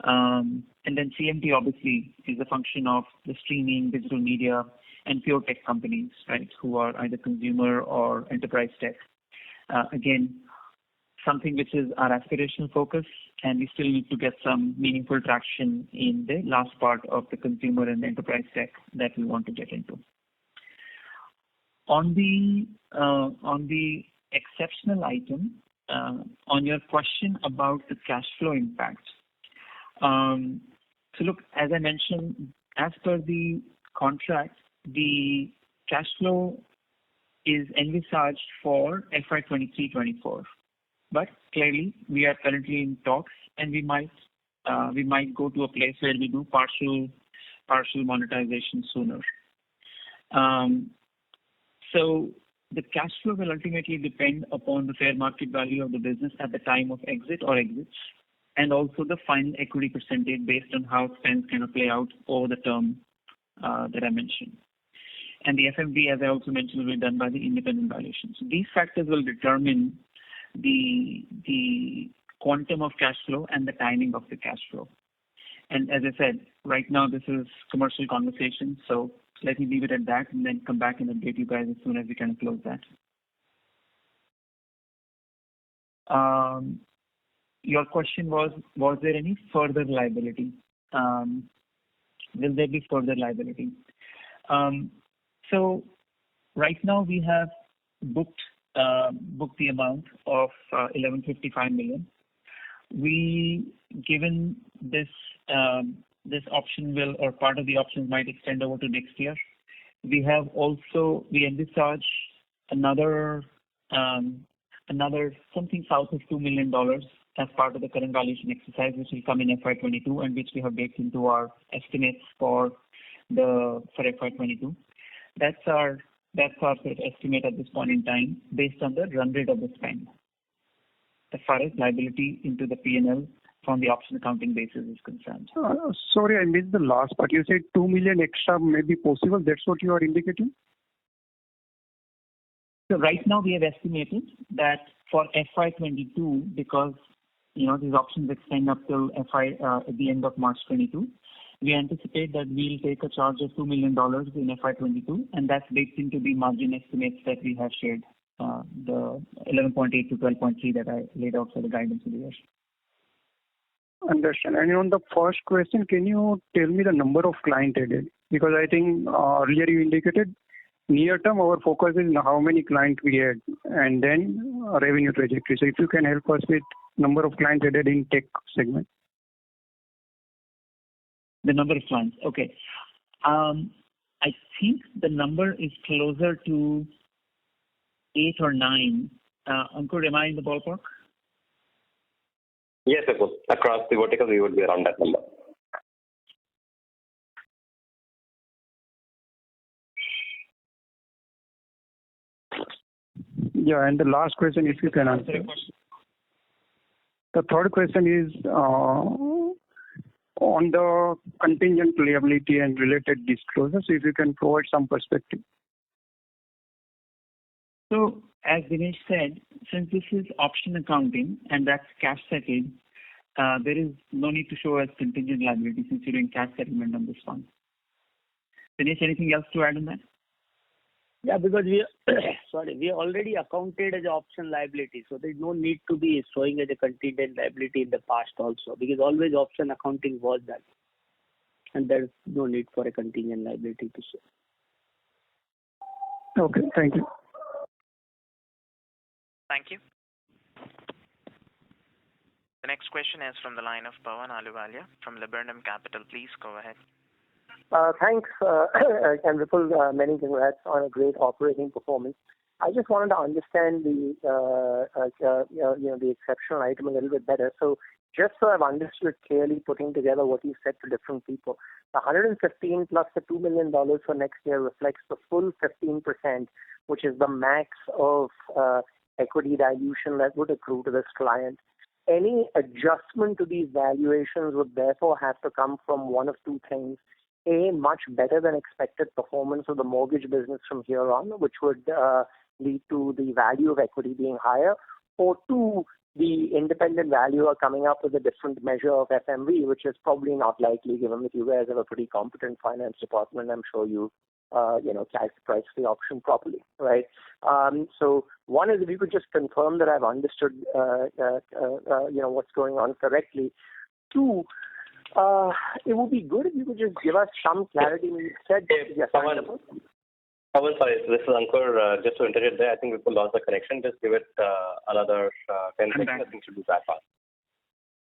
And then CMT obviously is a function of the streaming, digital media, and pure tech companies, right, who are either consumer or enterprise tech. Again, something which is our aspirational focus, and we still need to get some meaningful traction in the last part of the consumer and enterprise tech that we want to get into. On the exceptional item, on your question about the cash flow impact. So look, as I mentioned, as per the contract, the cash flow is envisaged for FY23-24. But clearly, we are currently in talks, and we might go to a place where we do partial monetization sooner. So the cash flow will ultimately depend upon the fair market value of the business at the time of exit or exits, and also the final equity percentage based on how spends kind of play out over the term that I mentioned. And the FMV, as I also mentioned, will be done by the independent valuation. So these factors will determine the quantum of cash flow and the timing of the cash flow. And as I said, right now this is commercial conversation, so let me leave it at that and then come back and update you guys as soon as we can close that. Your question was there any further liability? Will there be further liability? So right now we have booked the amount of 1155 million. Given this option will, or part of the options might extend over to next year. We envisage another something south of $2 million as part of the current valuation exercise, which will come in FY22 and which we have baked into our estimates for FY22. That's our sort of estimate at this point in time based on the run rate of the spend. As far as liability into the P&L from the option accounting basis is concerned. Sorry, I missed the last part. You said 2 million extra may be possible. That's what you are indicating? So right now we have estimated that for FY22, because these options extend up till at the end of March 22, we anticipate that we'll take a charge of $2 million in FY22, and that's baked into the margin estimates that we have shared, the 11.8 to 12.3 that I laid out for the guidance of the year. Understand. And on the first question, can you tell me the number of client added? Because I think earlier you indicated near term our focus is how many clients we add and then revenue trajectory. So if you can help us with number of clients added in tech segment. The number of clients. Okay. I think the number is closer to 8 or 9. Ankur, am I in the ballpark? Yes, of course. Across the vertical, we would be around that number. Yeah, and the last question, if you can answer. The third question is on the contingent liability and related disclosures, if you can provide some perspective. So, as Dinesh said, since this is option accounting and that's cash settled, there is no need to show as contingent liability since you're doing cash settlement on this one. Dinesh, anything else to add on that? Yeah, because we already accounted as option liability, so there's no need to be showing as a contingent liability in the past also, because always option accounting was that, and there's no need for a contingent liability to show. Okay, thank you. Thank you. The next question is from the line of Pawan Ahluwalia from Laburnum Capital. Please go ahead. Thanks, and Vipul, many congrats on a great operating performance. I just wanted to understand the exceptional item a little bit better. So just so I've understood clearly, putting together what you said to different people, the 115 plus the $2 million for next year reflects the full 15%, which is the max of equity dilution that would accrue to this client. Any adjustment to these valuations would therefore have to come from one of two things. A, much better than expected performance of the mortgage business from here on, which would lead to the value of equity being higher, or two, the independent valuer coming up with a different measure of FMV, which is probably not likely given that you guys have a pretty competent finance department. I'm sure you price the option properly, right? So one is if you could just confirm that I've understood, what's going on correctly. Two, it would be good if you could just give us some clarity when you said yes. Pawan, sorry, this is Ankur. Just to interject there, I think we lost the connection. Just give it another 10 seconds. I think it should be back on.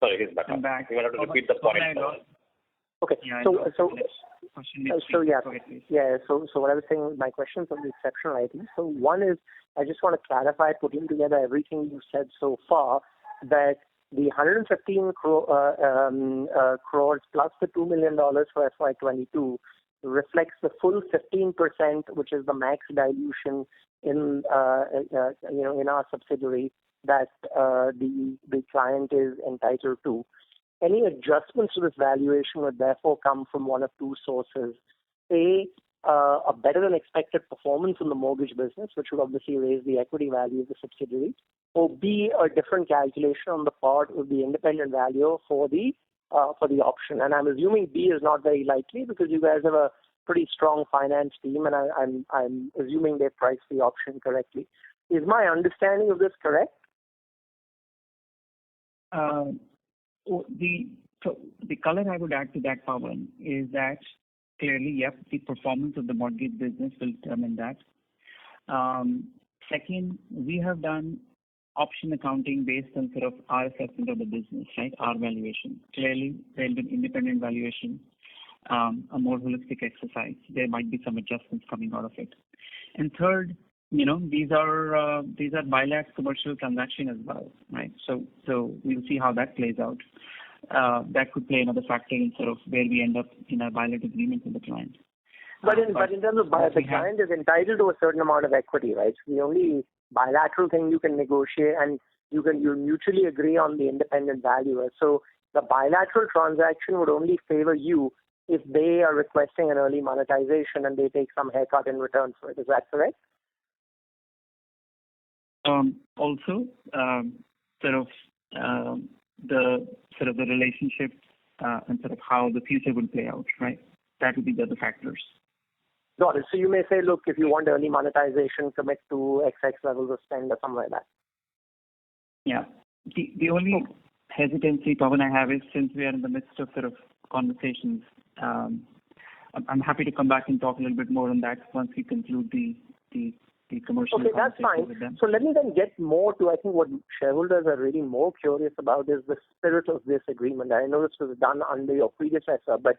Sorry, he's back on. You want to repeat the point? Okay. Yeah, So what I was saying, my questions on the exceptional items. So one is, I just want to clarify, putting together everything you said so far, that the 115 crores plus the $2 million for FY22 reflects the full 15%, which is the max dilution in our subsidiary that the client is entitled to. Any adjustments to this valuation would therefore come from one of two sources. A better than expected performance in the mortgage business, which would obviously raise the equity value of the subsidiary, or B, a different calculation on the part of the independent valuer for the option. And I'm assuming B is not very likely because you guys have a pretty strong finance team, and I'm assuming they priced the option correctly. Is my understanding of this correct? The color I would add to that, Pawan, is that clearly, yep, the performance of the mortgage business will determine that. Second, we have done option accounting based on sort of our assessment of the business, right? Our valuation. Clearly, there will be an independent valuation, a more holistic exercise. There might be some adjustments coming out of it. And third, these are bilateral commercial transactions as well, right? So we'll see how that plays out. That could play another factor in sort of where we end up in a bilateral agreement with the client. But in terms of the client is entitled to a certain amount of equity, right? So the only bilateral thing you can negotiate, and you mutually agree on the independent valuer. So the bilateral transaction would only favor you if they are requesting an early monetization and they take some haircut in return for it. Is that correct? Also, the relationship and sort of how the future will play out, right? That would be the other factors. Got it. So you may say, look, if you want early monetization, commit to XX levels of spend or something like that. Yeah. The only hesitancy, Pawan, I have is since we are in the midst of sort of conversations, I'm happy to come back and talk a little bit more on that once we conclude the commercial conversation. Okay, that's fine. With them. So let me then get more to, I think what shareholders are really more curious about is the spirit of this agreement. I know this was done under your predecessor, but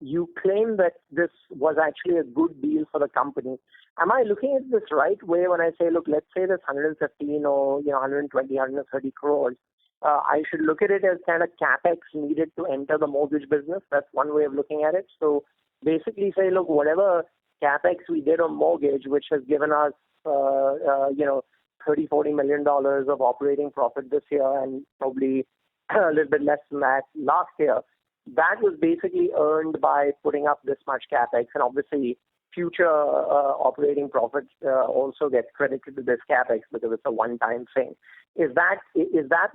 you claim that this was actually a good deal for the company. Am I looking at this right way when I say, look, let's say this 115 or 120, 130 crores, I should look at it as kind of capex needed to enter the mortgage business? That's one way of looking at it. So basically say, look, whatever capex we did on mortgage, which has given us, $30-40 million of operating profit this year and probably a little bit less than that last year, that was basically earned by putting up this much capex, and obviously future operating profits also get credited to this capex because it's a one-time thing. Is that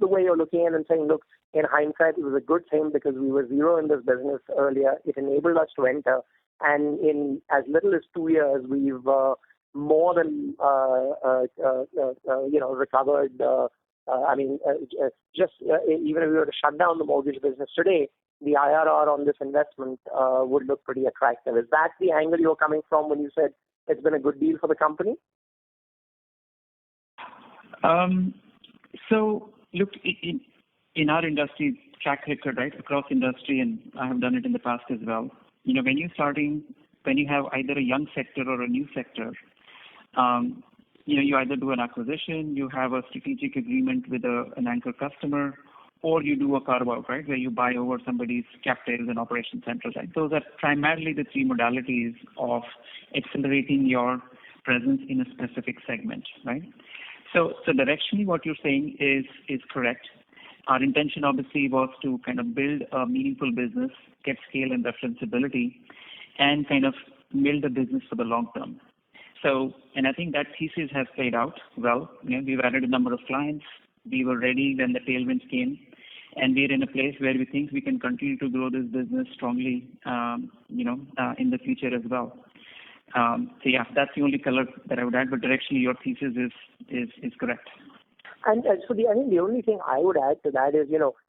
the way you're looking at it and saying, look, in hindsight, it was a good thing because we were zero in this business earlier. It enabled us to enter, and in as little as 2 years, we've more than recovered. Even if we were to shut down the mortgage business today, the IRR on this investment would look pretty attractive. Is that the angle you're coming from when you said it's been a good deal for the company? So, look, in our industry, track record, right, across industry, and I have done it in the past as well. When you have either a young sector or a new sector, you either do an acquisition, you have a strategic agreement with an anchor customer, or you do a carve-out, right, where you buy over somebody's captives and operation centers. Right? Those are primarily the three modalities of accelerating your presence in a specific segment, right? So directionally, what you're saying is correct. Our intention obviously was to kind of build a meaningful business, get scale and referenceability, and kind of build a business for the long term. So, and I think that thesis has played out well. We've added a number of clients. We were ready when the tailwinds came, and we're in a place where we think we can continue to grow this business strongly, in the future as well. So yeah, that's the only color that I would add. But directionally, your thesis is correct. And so I think the only thing I would add to that is,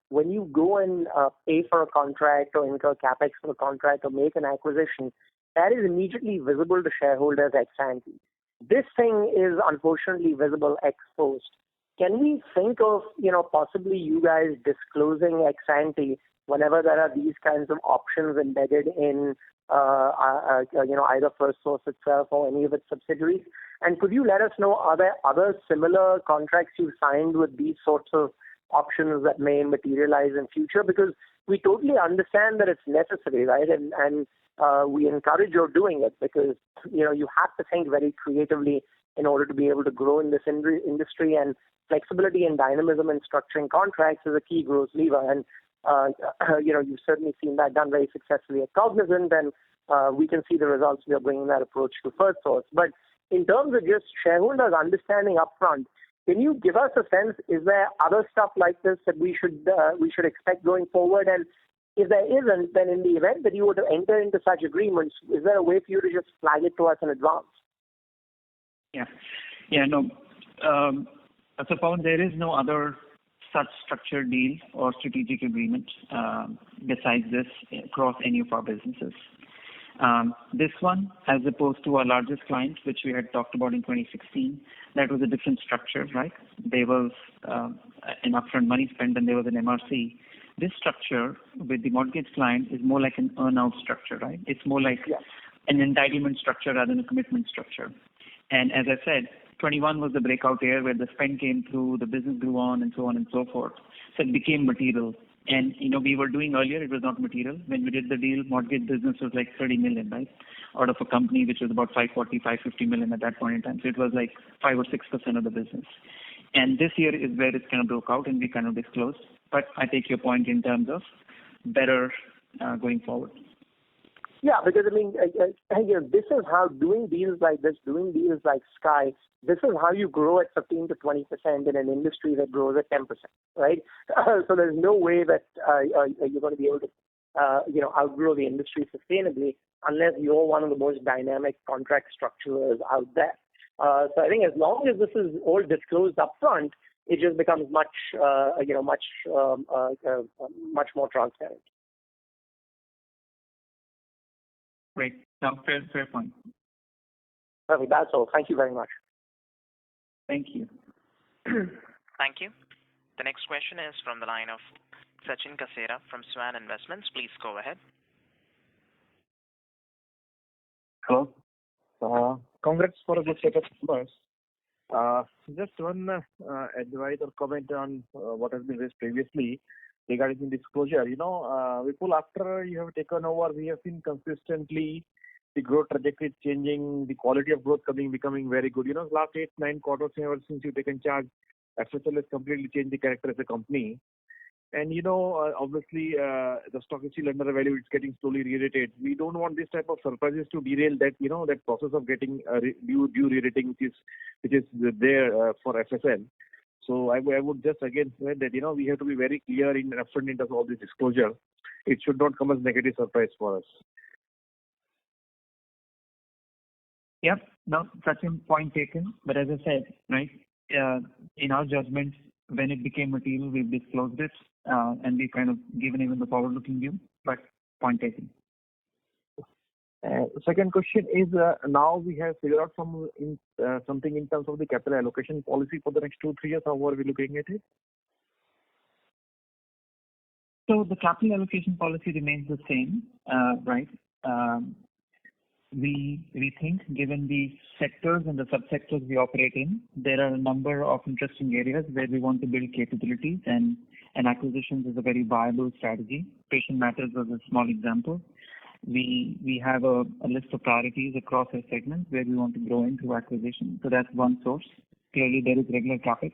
when you go and pay for a contract or incur capex for a contract or make an acquisition, that is immediately visible to shareholders ex ante. This thing is unfortunately visible ex post. Can we think of, possibly you guys disclosing ex ante whenever there are these kinds of options embedded in, either Firstsource itself or any of its subsidiaries? And could you let us know, are there other similar contracts you've signed with these sorts of options that may materialize in future? Because we totally understand that it's necessary, right? And we encourage your doing it because, you have to think very creatively in order to be able to grow in this industry, and flexibility and dynamism in structuring contracts is a key growth lever. And, you've certainly seen that done very successfully at Cognizant, and we can see the results we are bringing that approach to Firstsource. But in terms of just shareholders understanding upfront, can you give us a sense, is there other stuff like this that we should expect going forward? And if there isn't, then in the event that you were to enter into such agreements, is there a way for you to just flag it to us in advance? No. So, Pawan, there is no other such structured deal or strategic agreement besides this across any of our businesses. This one, as opposed to our largest client, which we had talked about in 2016, that was a different structure, right? There was an upfront money spent and there was an MRC. This structure with the mortgage client is more like an earn-out structure, right? It's more like an entitlement structure rather than a commitment structure. And as I said, 21 was the breakout year where the spend came through, the business grew on and so forth. So it became material. And, we were doing earlier, it was not material. When we did the deal, mortgage business was like 30 million, right? Out of a company which was about 540, 550 million at that point in time. So it was like 5 or 6% of the business. And this year is where it kind of broke out and we kind of disclosed. But I take your point in terms of better going forward. Yeah, because this is how doing deals like this, doing deals like Sky, this is how you grow at 15 to 20% in an industry that grows at 10%, right? So there's no way that you're going to be able to, outgrow the industry sustainably unless you're one of the most dynamic contract structurers out there. So I think as long as this is all disclosed up front, it just becomes much more transparent. Great. No, fair point. Perfect. That's all. Thank you very much. Thank you. Thank you. The next question is from the line of Sachin Kasera from Swan Investments. Please go ahead. Hello. Congrats for a good set of numbers. Just one advice or comment on what has been raised previously regarding the disclosure. Vipul, after you have taken over, we have seen consistently the growth trajectory changing, the quality of growth becoming very good. Last 8-9 quarters ever since you've taken charge, FSL has completely changed the character as a company. And obviously the stock is still undervalued, it's getting slowly re-rated. We don't want this type of surprises to derail that, that process of getting due re-rating which is there for FSL. So I would just again say that, we have to be very clear in upfront in terms of all this disclosure. It should not come as negative surprise for us. Yep. No, Sachin, point taken. But as I said, right, in our judgment, when it became material, we've disclosed it, and we've kind of given even the forward-looking view, but point taken. Second question is, now we have figured out something in terms of the capital allocation policy for the next 2-3 years. How are we looking at it? So the capital allocation policy remains the same, right? We think, given the sectors and the subsectors we operate in, there are a number of interesting areas where we want to build capabilities, and acquisitions is a very viable strategy. Patient Matters was a small example. We have a list of priorities across our segments where we want to grow into acquisition. So that's one source. Clearly, there is regular capex.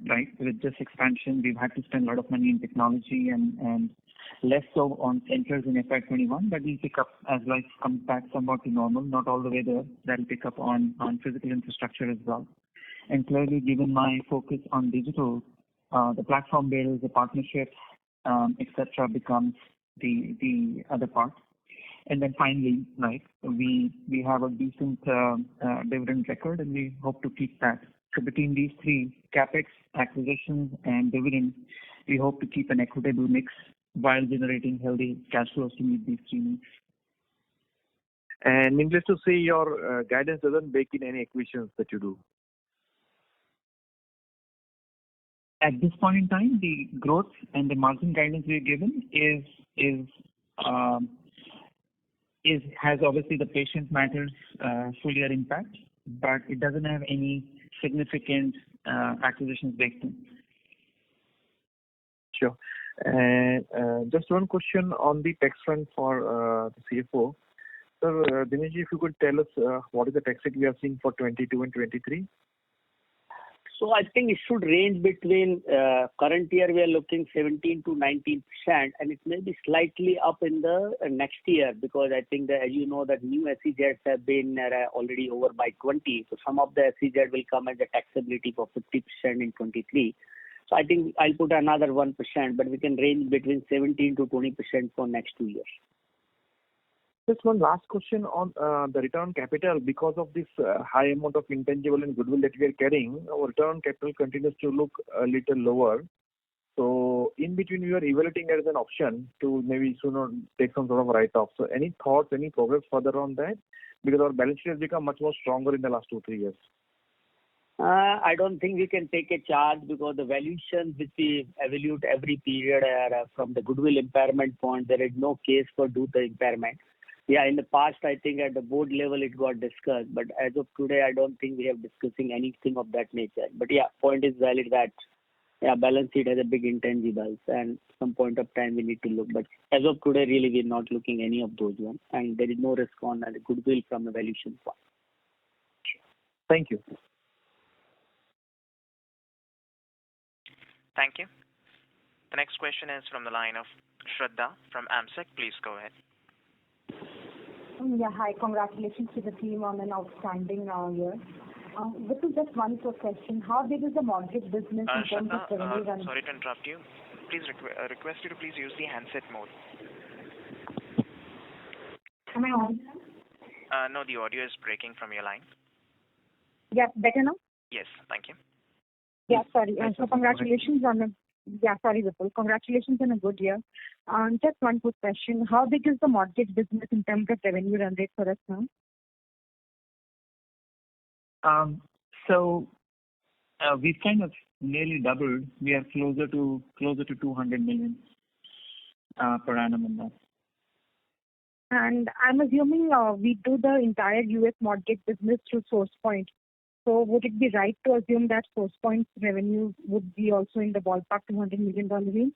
Right, with this expansion, we've had to spend a lot of money in technology and less so on centers in FY21, but we'll pick up as life comes back somewhat to normal, not all the way there. That'll pick up on physical infrastructure as well. And clearly, given my focus on digital, the platform builds, the partnerships, etc., becomes the other part. And then finally, right, we have a decent dividend record, and we hope to keep that. So between these three, capex, acquisitions, and dividends, we hope to keep an equitable mix while generating healthy cash flows to meet these three needs. And needless to say, your guidance doesn't bake in any acquisitions that you do. At this point in time, the growth and the margin guidance we've given has obviously the Patient Matters full year impact, but it doesn't have any significant acquisitions baked in. Sure. And just one question on the tax front for the CFO. Sir, Dinesh, if you could tell us what is the tax rate we are seeing for 22 and 23? So I think it should range between current year we are looking 17 to 19%, and it may be slightly up in the next year because I think that, as you know, that new SEZs have been already over by 20. So some of the SEZ will come as a taxability for 50% in 23. So I think I'll put another 1%, but we can range between 17 to 20% for next 2 years. Just one last question on the return on capital. Because of this high amount of intangible and goodwill that we are carrying, our return on capital continues to look a little lower. So in between, we are evaluating it as an option to maybe sooner take some sort of write-off. So any thoughts, any progress further on that? Because our balance sheet has become much more stronger in the last 2-3 years. I don't think we can take a charge because the valuations which we evaluate every period are from the goodwill impairment point. There is no case for do the impairment. Yeah, in the past, I think at the board level it got discussed, but as of today, I don't think we are discussing anything of that nature. But yeah, point is valid that yeah, balance sheet has a big intangibles, and some point of time we need to look. But as of today, really, we're not looking any of those ones, and there is no risk on the goodwill from a valuation point. Thank you. Thank you. The next question is from the line of Shraddha from AMSEC. Please go ahead. Yeah, hi. Congratulations to the team on an outstanding year. This is just one quick question. How big is the mortgage business in terms of revenue? Sorry to interrupt you. Please request you to please use the handset mode. Am I on? No, the audio is breaking from your line. Yeah, better now? Yes, thank you. Yeah, sorry. So congratulations on a Vipul. Congratulations on a good year. Just one quick question. How big is the mortgage business in terms of revenue run rate for us now? We've kind of nearly doubled. We are closer to 200 million per annum in that. And I'm assuming we do the entire US mortgage business through SourcePoint. So would it be right to assume that SourcePoint's revenue would be also in the ballpark $200 million range?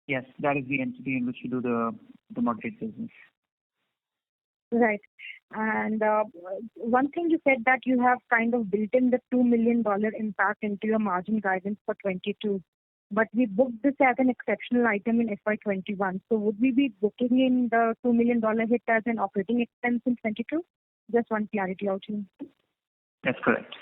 Yes, that is the entity in which we do the mortgage business. Right. And one thing you said that you have kind of built in the $2 million impact into your margin guidance for 22. But we booked this as an exceptional item in FY21. So would we be booking in the $2 million hit as an operating expense in 22? Just one clarity out here. That's correct.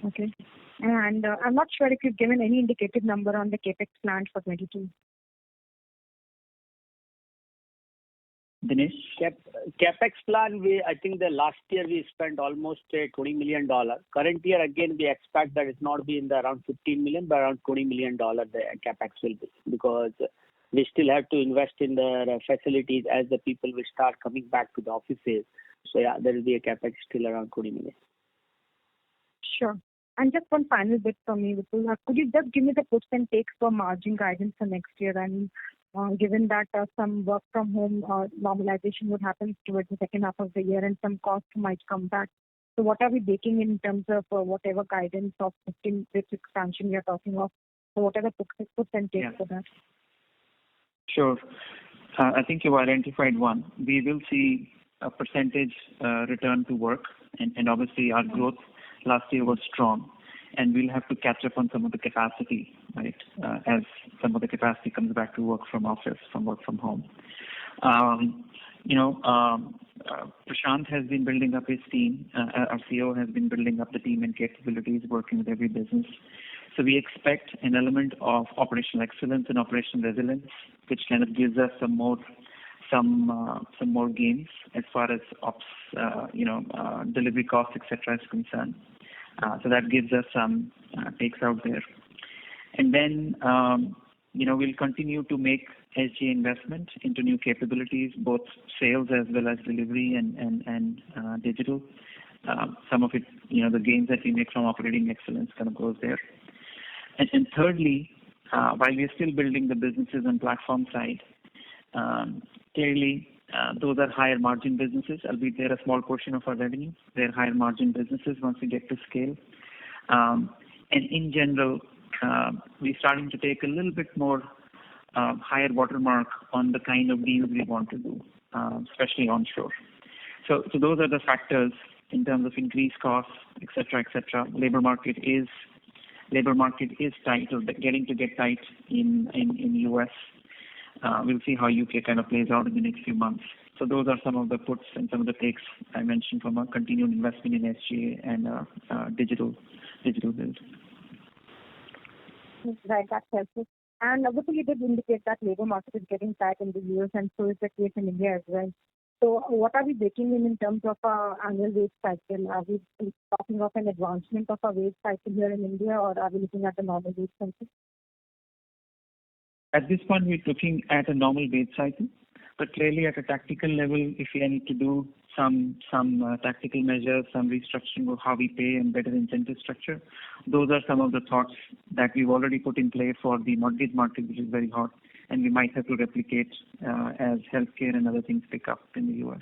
Okay. And I'm not sure if you've given any indicative number on the capex plan for 22. Dinesh? Capex plan, I think the last year we spent almost $20 million. Current year, again, we expect that it not be in the around 15 million, but around $20 million the capex will be, because we still have to invest in the facilities as the people will start coming back to the offices. So yeah, there will be a capex still around 20 million. Sure. And just one final bit from me, Vipul. Could you just give me the puts and takes for margin guidance for next year? And given that some work from home normalization would happen towards the second half of the year and some costs might come back. So what are we baking in terms of whatever guidance of 15 bits expansion we are talking of? So what are the puts and takes for that? Sure. I think you've identified one. We will see a percentage return to work, and obviously our growth last year was strong, and we'll have to catch up on some of the capacity, right, as some of the capacity comes back to work from office, from work from home. Prashant has been building up his team. Our CEO has been building up the team and capabilities, working with every business. So we expect an element of operational excellence and operational resilience, which kind of gives us some more gains as far as ops, delivery costs, etc. is concerned. So that gives us some takes out there. And then, we'll continue to make SG investment into new capabilities, both sales as well as delivery and digital. Some of it, the gains that we make from operating excellence kind of goes there. And thirdly, while we're still building the businesses and platform side, clearly those are higher margin businesses, albeit they're a small portion of our revenue. They're higher margin businesses once we get to scale. And in general, we're starting to take a little bit more higher watermark on the kind of deals we want to do, especially onshore. So those are the factors in terms of increased costs, etc. Labor market is tight, or getting to get tight in US. We'll see how UK kind of plays out in the next few months. So those are some of the puts and some of the takes I mentioned from a continued investment in SGA and digital build. Right, that's helpful. And obviously you did indicate that labor market is getting tight in the US, and so is the case in India as well. So what are we baking in terms of our annual wage cycle? Are we talking of an advancement of our wage cycle here in India, or are we looking at the normal wage cycle? At this point, we're looking at a normal wage cycle. But clearly, at a tactical level, if we need to do some tactical measures, some restructuring of how we pay and better incentive structure, those are some of the thoughts that we've already put in play for the mortgage market, which is very hot, and we might have to replicate as healthcare and other things pick up in the U.S.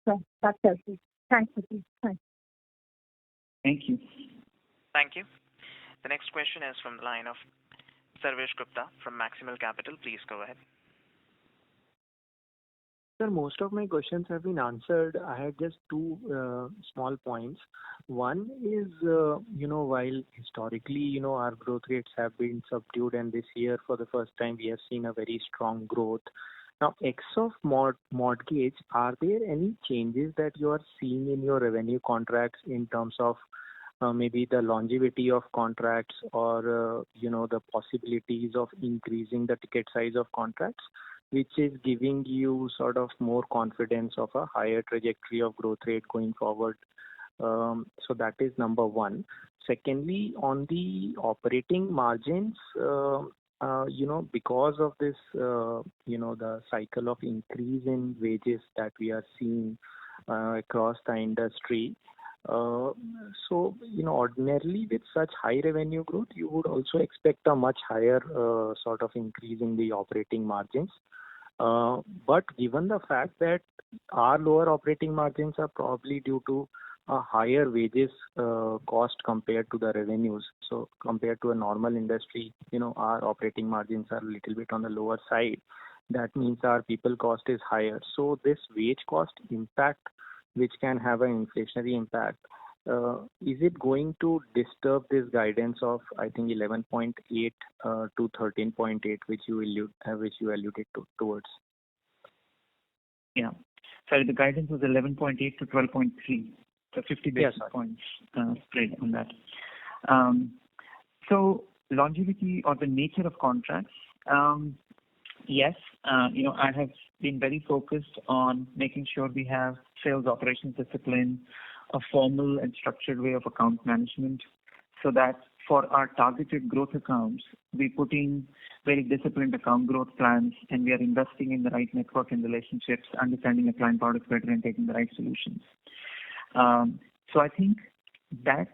So that's helpful. Thanks, Vipul. Thanks. Thank you. Thank you. The next question is from the line of Sarvesh Gupta from Maximal Capital. Please go ahead. Sir, most of my questions have been answered. I had just two small points. One is, while historically, our growth rates have been subdued, and this year, for the first time, we have seen a very strong growth. Now, X of mortgage, are there any changes that you are seeing in your revenue contracts in terms of maybe the longevity of contracts or, the possibilities of increasing the ticket size of contracts, which is giving you sort of more confidence of a higher trajectory of growth rate going forward? So that is number one. Secondly, on the operating margins, because of this, the cycle of increase in wages that we are seeing across the industry. Ordinarily with such high revenue growth, you would also expect a much higher sort of increase in the operating margins. But given the fact that our lower operating margins are probably due to a higher wages cost compared to the revenues. So compared to a normal industry, our operating margins are a little bit on the lower side. That means our people cost is higher. So this wage cost impact, which can have an inflationary impact, is it going to disturb this guidance of, I think, 11.8 to 13.8, which you alluded towards? Yeah. Sorry, the guidance was 11.8 to 12.3, so 50 basis points spread on that. So longevity or the nature of contracts, yes, I have been very focused on making sure we have sales operations discipline, a formal and structured way of account management, so that for our targeted growth accounts, we put in very disciplined account growth plans, and we are investing in the right network and relationships, understanding the client products better and taking the right solutions. So I think that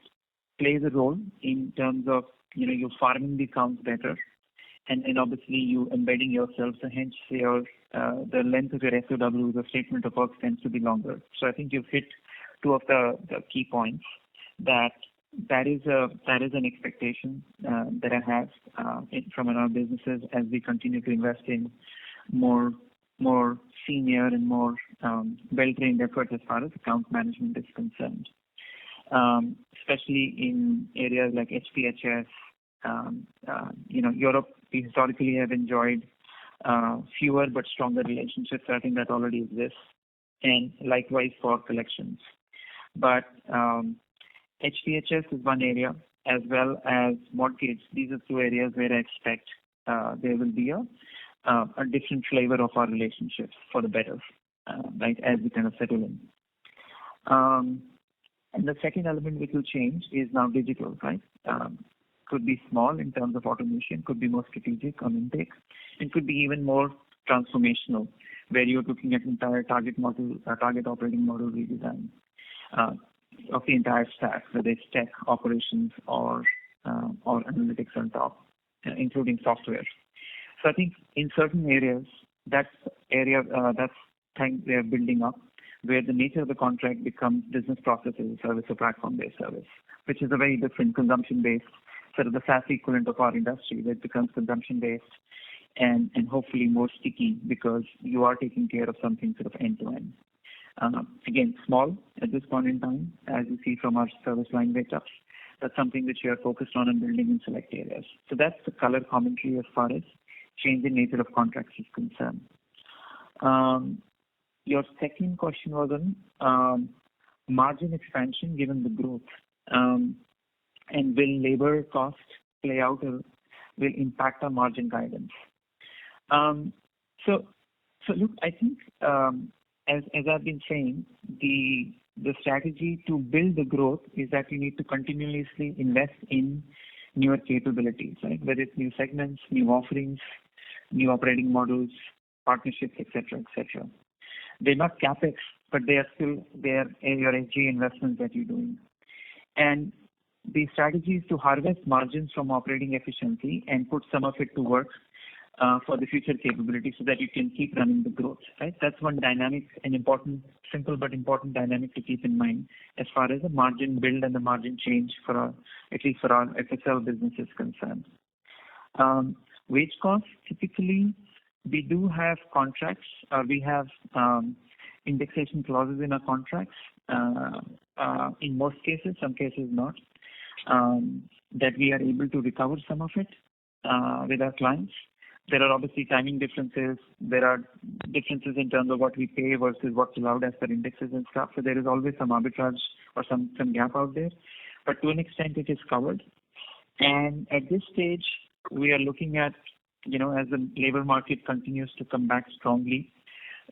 plays a role in terms of, you farming the accounts better, and obviously you embedding yourself, so hence the length of your SOW, the statement of work, tends to be longer. So I think you've hit two of the key points. That is an expectation that I have from our businesses as we continue to invest in more senior and more well-trained efforts as far as account management is concerned, especially in areas like HPHS. Europe, we historically have enjoyed fewer but stronger relationships. So I think that already exists, and likewise for collections. But HPHS is one area, as well as mortgage. These are two areas where I expect there will be a different flavor of our relationships for the better, right, as we kind of settle in. And the second element which will change is now digital, right? Could be small in terms of automation, could be more strategic on intake, and could be even more transformational, where you're looking at entire target operating model redesign of the entire stack, whether it's tech, operations, or analytics on top, including software. So I think in certain areas, that's thing they are building up, where the nature of the contract becomes business process as a service or platform-based service, which is a very different consumption-based, sort of the SaaS equivalent of our industry, where it becomes consumption-based and hopefully more sticky because you are taking care of something sort of end-to-end. Again, small at this point in time, as you see from our service line wake-ups. That's something which we are focused on and building in select areas. So that's the color commentary as far as change in nature of contracts is concerned. Your second question was on margin expansion given the growth, and will labor cost play out or will impact our margin guidance. So look, I think as I've been saying, the strategy to build the growth is that you need to continuously invest in newer capabilities, right? Whether it's new segments, new offerings, new operating models, partnerships, etc., etc. They're not capex, but they are your SG investments that you're doing. And the strategy is to harvest margins from operating efficiency and put some of it to work for the future capability so that you can keep running the growth, right? That's one dynamic, an important, simple but important dynamic to keep in mind as far as the margin build and the margin change for our, at least for our FSL business is concerned. Wage costs, typically, we do have contracts, we have indexation clauses in our contracts, in most cases, some cases not, that we are able to recover some of it with our clients. There are obviously timing differences. There are differences in terms of what we pay versus what's allowed as per indexes and stuff. So there is always some arbitrage or some gap out there. But to an extent, it is covered. And at this stage, we are looking at, as the labor market continues to come back strongly,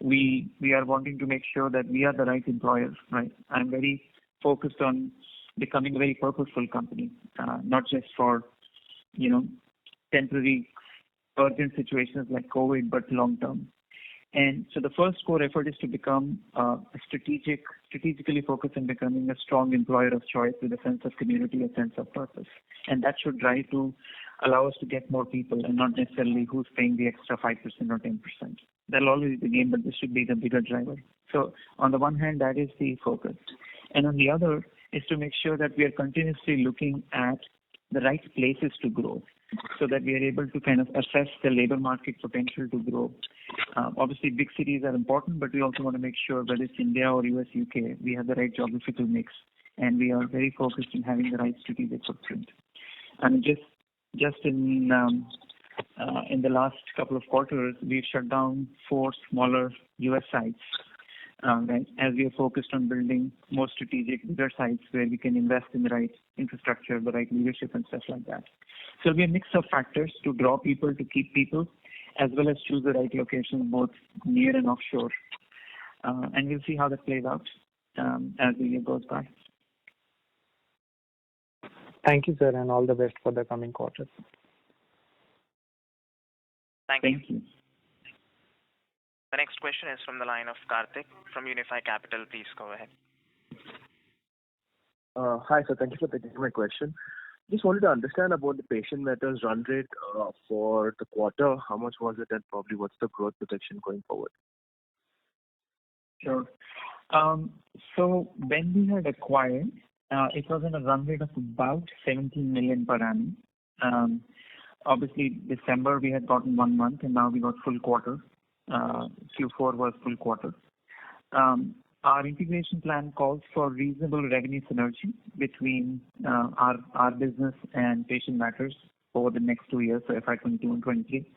we are wanting to make sure that we are the right employers, right? I'm very focused on becoming a very purposeful company, not just for, temporary urgent situations like COVID, but long term. And so the first core effort is to become strategically focused on becoming a strong employer of choice with a sense of community, a sense of purpose. And that should try to allow us to get more people and not necessarily who's paying the extra 5% or 10%. That'll always be the game, but this should be the bigger driver. So on the one hand, that is the focus. And on the other is to make sure that we are continuously looking at the right places to grow so that we are able to kind of assess the labor market potential to grow. Obviously, big cities are important, but we also want to make sure whether it's India or US, UK, we have the right geographical mix, and we are very focused in having the right strategic footprint. And just in the last couple of quarters, we've shut down 4 smaller US sites, right, as we are focused on building more strategic, bigger sites where we can invest in the right infrastructure, the right leadership and stuff like that. So it'll be a mix of factors to draw people, to keep people, as well as choose the right location, both near and offshore. And we'll see how that plays out as the year goes by. Thank you, sir, and all the best for the coming quarters. Thank you. The next question is from the line of Karthik from Unifi Capital. Please go ahead. Hi, sir. Thank you for taking my question. Just wanted to understand about the patient matters run rate for the quarter. How much was it, and probably what's the growth projection going forward? Sure. So when we had acquired, it was in a run rate of about 17 million per annum. Obviously, December we had gotten 1 month, and now we got full quarter. Q4 was full quarter. Our integration plan calls for reasonable revenue synergy between our business and Patient Matters over the next 2 years, so FY22 and 23,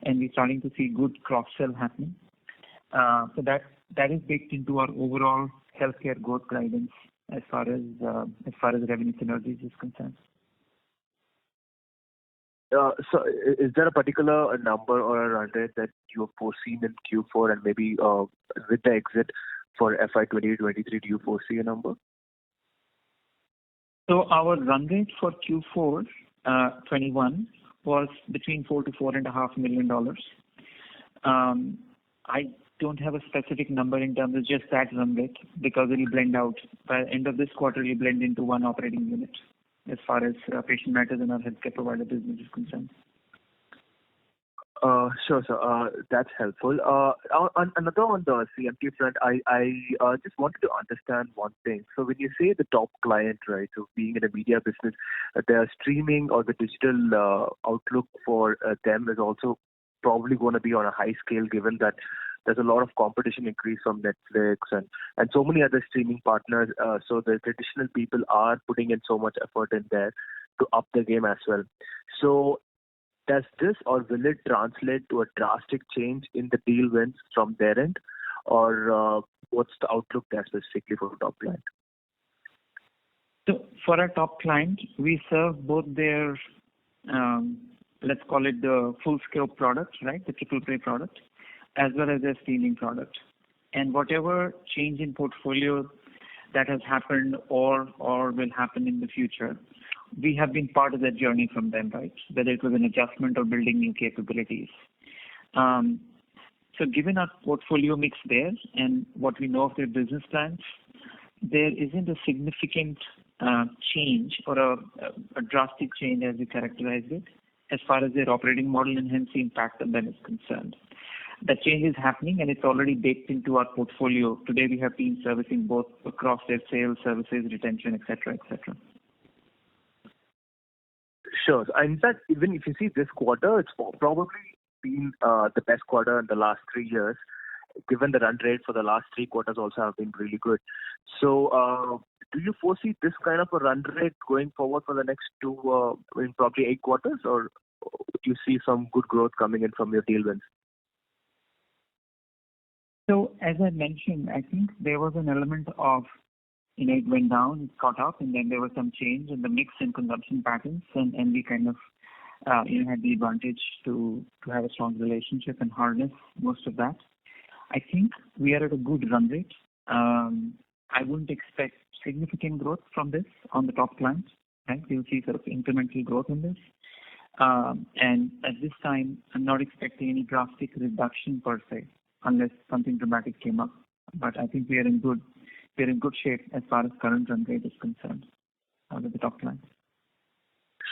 and we're starting to see good cross-sell happening. So that is baked into our overall healthcare growth guidance as far as revenue synergies is concerned. So is there a particular number or a run rate that you have foreseen in Q4, and maybe with the exit for FY2023, do you foresee a number? So our run rate for Q4 21 was between $4 to $4.5 million. I don't have a specific number in terms of just that run rate because it will blend out. By the end of this quarter, it will blend into one operating unit as far as Patient Matters and our healthcare provider business is concerned. Sure, sir. That's helpful. Another on the CMT front, I just wanted to understand one thing. So when you say the top client, right, so being in a media business, their streaming or the digital outlook for them is also probably going to be on a high scale, given that there's a lot of competition increase from Netflix and so many other streaming partners. So the traditional people are putting in so much effort in there to up the game as well. So does this or will it translate to a drastic change in the deal wins from their end, or what's the outlook there specifically for the top client? So for our top client, we serve both their, let's call it the full scope product, right, the triple play product, as well as their streaming product. And whatever change in portfolio that has happened or will happen in the future, we have been part of that journey from them, right? Whether it was an adjustment or building new capabilities. So given our portfolio mix there and what we know of their business plans, there isn't a significant change or a drastic change as you characterized it as far as their operating model and hence the impact on them is concerned. That change is happening and it's already baked into our portfolio. Today we have teams servicing both across their sales, services, retention, etc., etc. Sure. In fact, even if you see this quarter, it's probably been the best quarter in the last 3 years, given the run rate for the last 3 quarters also have been really good. So, do you foresee this kind of a run rate going forward for the next probably 8 quarters, or do you see some good growth coming in from your deal wins? So, as I mentioned, I think there was an element of, it went down, it caught up, and then there was some change in the mix and consumption patterns, and we kind of, had the advantage to have a strong relationship and harness most of that. I think we are at a good run rate. I wouldn't expect significant growth from this on the top clients, right? We'll see sort of incremental growth in this. And at this time, I'm not expecting any drastic reduction per se, unless something dramatic came up. But I think we are in good shape as far as current run rate is concerned with the top clients.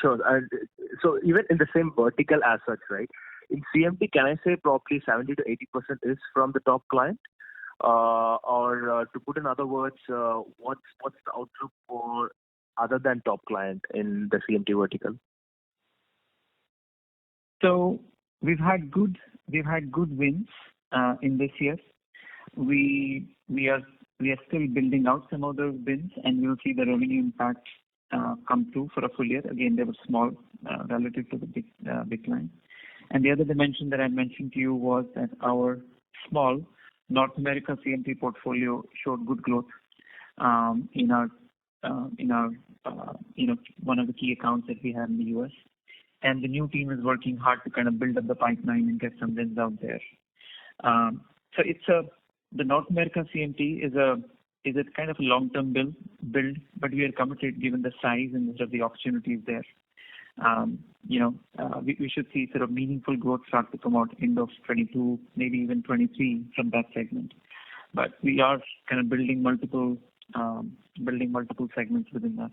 Sure. So even in the same vertical as such, right? In CMT, can I say probably 70 to 80% is from the top client? Or to put in other words, what's the outlook for other than top client in the CMT vertical? So we've had good wins in this year. We are still building out some of those wins, and we'll see the revenue impact come through for a full year. Again, they were small relative to the big client. And the other dimension that I mentioned to you was that our small North America CMT portfolio showed good growth in our one of the key accounts that we have in the US. And the new team is working hard to kind of build up the pipeline and get some wins out there. So the North America CMT is a kind of a long-term build, but we are committed given the size and of the opportunities there. We should see sort of meaningful growth start to come out end of 22, maybe even 23 from that segment. But we are kind of building multiple segments within that.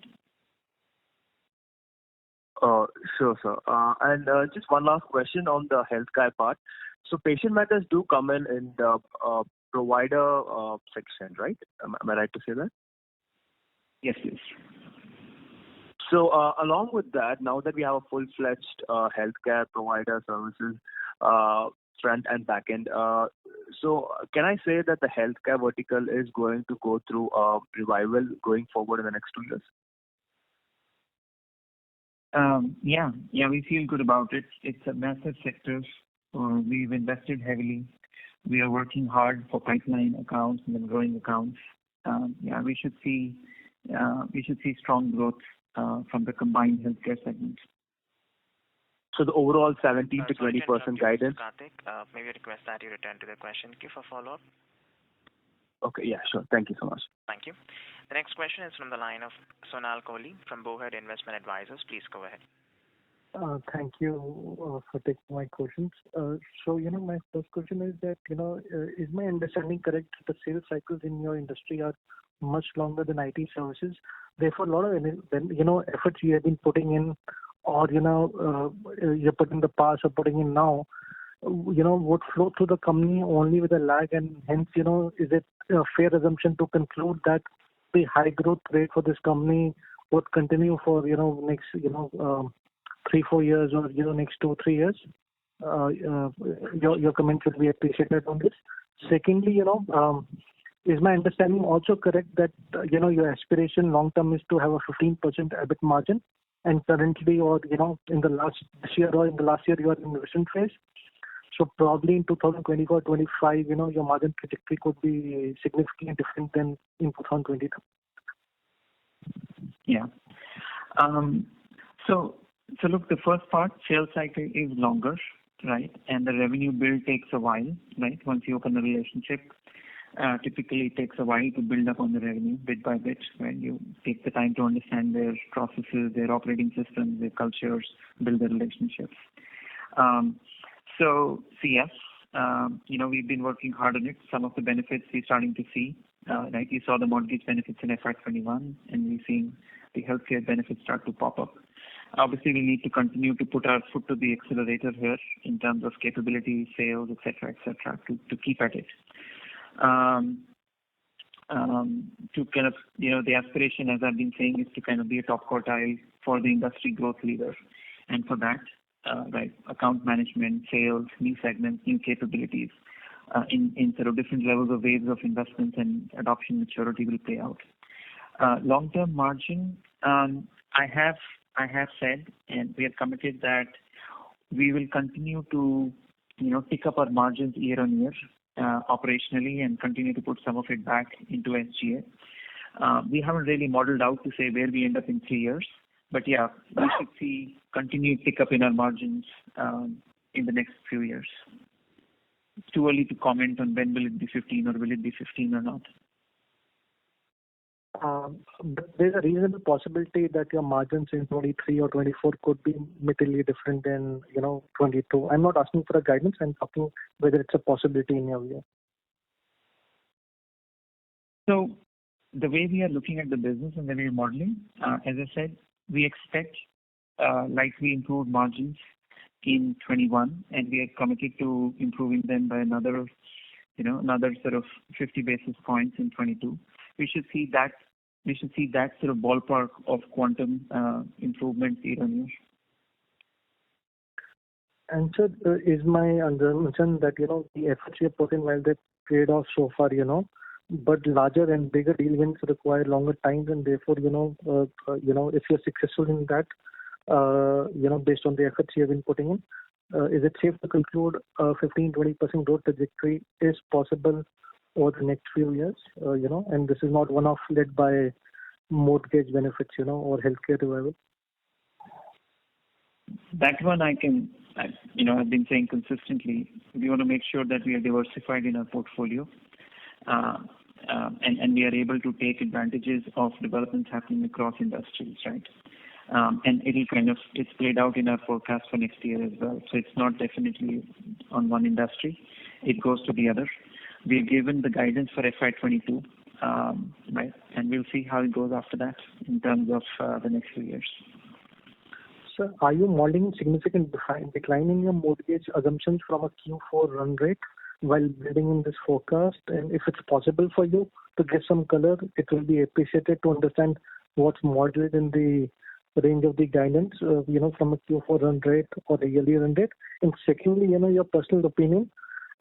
Sure, sir. And just one last question on the healthcare part. So patient matters do come in the provider section, right? Am I right to say that? Yes, please. So along with that, now that we have a full-fledged healthcare provider services front and back end, so can I say that the healthcare vertical is going to go through a revival going forward in the next 2 years? Yeah, we feel good about it. It's a massive sector. We've invested heavily. We are working hard for pipeline accounts and then growing accounts. We should see strong growth from the combined healthcare segment. So the overall 17 to 20% guidance. Karthik, maybe I request that you return to the question queue for follow-up. Okay, yeah, sure. Thank you so much. Thank you. The next question is from the line of Sonal Kohli from Bowhead Investment Advisors. Please go ahead. Thank you for taking my questions. So, my first question is that, is my understanding correct that the sales cycles in your industry are much longer than IT services? Therefore, a lot of, efforts you have been putting in or, you put in the past or putting in now, would flow through the company only with a lag, and hence, is it a fair assumption to conclude that the high growth rate for this company would continue for, next, 3-4 years or, next 2-3 years? Your comment would be appreciated on this. Secondly, is my understanding also correct that, your aspiration long term is to have a 15% EBIT margin, and currently or, in the last year you are in investment phase? So probably in 2024-25, your margin trajectory could be significantly different than in 2022. Yeah. So look, the first part, sales cycle is longer, right? And the revenue build takes a while, right? Once you open the relationship, typically it takes a while to build up on the revenue bit by bit, when you take the time to understand their processes, their operating systems, their cultures, build the relationships. So yes, we've been working hard on it. Some of the benefits we're starting to see. Right, you saw the mortgage benefits in FY21, and we're seeing the healthcare benefits start to pop up. Obviously, we need to continue to put our foot to the accelerator here in terms of capability, sales, etc., to keep at it. To kind of, the aspiration, as I've been saying, is to kind of be a top quartile for the industry growth leader. And for that, right, account management, sales, new segments, new capabilities, in sort of different levels of waves of investments and adoption maturity will play out. Long-term margin, I have said, and we are committed that we will continue to, pick up our margins year on year, operationally, and continue to put some of it back into SGA. We haven't really modeled out to say where we end up in 3 years, but yeah, we should see continued pickup in our margins in the next few years. It's too early to comment on when will it be 15 or will it be 15 or not. But there's a reasonable possibility that your margins in 23 or 24 could be materially different than 22. I'm not asking for a guidance. I'm talking whether it's a possibility in your view. So the way we are looking at the business and the way we're modeling, as I said, we expect likely improved margins in 21, and we are committed to improving them by another sort of 50 basis points in 22. We should see that sort of ballpark of quantum improvement year on year. And so is my assumption that the efforts you have put in, while they paid off so far, but larger and bigger deal wins require longer time, and therefore if you're successful in that, based on the efforts you have been putting in, is it safe to conclude 15-20% growth trajectory is possible over the next few years, and this is not one-off led by mortgage benefits, or healthcare revival? That one I've been saying consistently, we want to make sure that we are diversified in our portfolio, and we are able to take advantages of developments happening across industries, right? And it's played out in our forecast for next year as well. So it's not definitely on one industry. It goes to the other. We've given the guidance for FY22, right? And we'll see how it goes after that in terms of the next few years. So are you modeling significant decline in your mortgage assumptions from a Q4 run rate while building in this forecast? And if it's possible for you to give some color, it will be appreciated to understand what's modeled in the range of the guidance, from a Q4 run rate or a yearly run rate. And secondly, your personal opinion,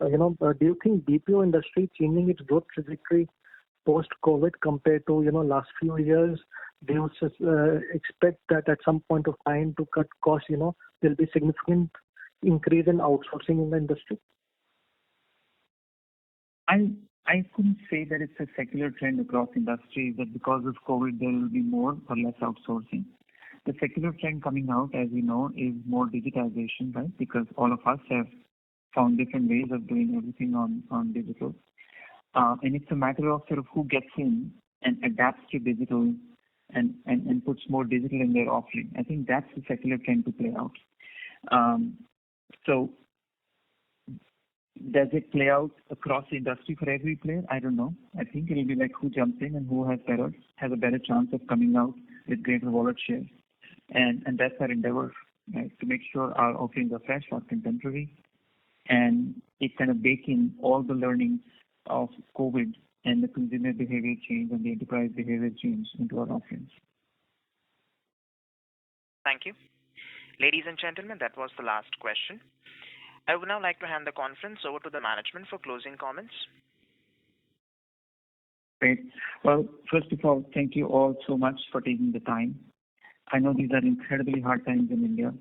do you think BPO industry changing its growth trajectory post-COVID compared to, last few years? Do you expect that at some point of time to cut costs, there'll be significant increase in outsourcing in the industry? I couldn't say that it's a secular trend across industries that because of COVID there will be more or less outsourcing. The secular trend coming out, as we know, is more digitization, right? Because all of us have found different ways of doing everything on digital. And it's a matter of sort of who gets in and adapts to digital and puts more digital in their offering. I think that's the secular trend to play out. So does it play out across the industry for every player? I don't know. I think it'll be like who jumps in and who has a better chance of coming out with greater wallet share. And that's our endeavor, right? To make sure our offerings are fresh or contemporary, and it kind of bake in all the learnings of COVID and the consumer behavior change and the enterprise behavior change into our offerings. Thank you. Ladies and gentlemen, that was the last question. I would now like to hand the conference over to the management for closing comments. Great. Well, first of all, thank you all so much for taking the time. I know these are incredibly hard times in India.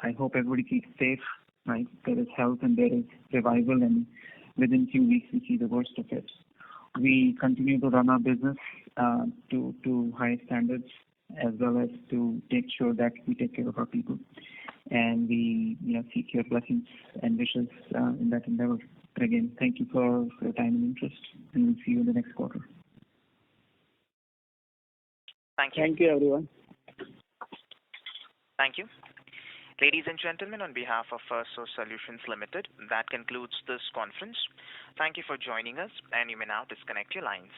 I hope everybody keeps safe, right? There is health and there is revival, and within few weeks we see the worst of it. We continue to run our business to high standards, as well as to make sure that we take care of our people. And we seek your blessings and wishes in that endeavor. Again, thank you for your time and interest, and we'll see you in the next quarter. Thank you. Thank you, everyone. Thank you. Ladies and gentlemen, on behalf of Firstsource Solutions Limited, that concludes this conference. Thank you for joining us, and you may now disconnect your lines.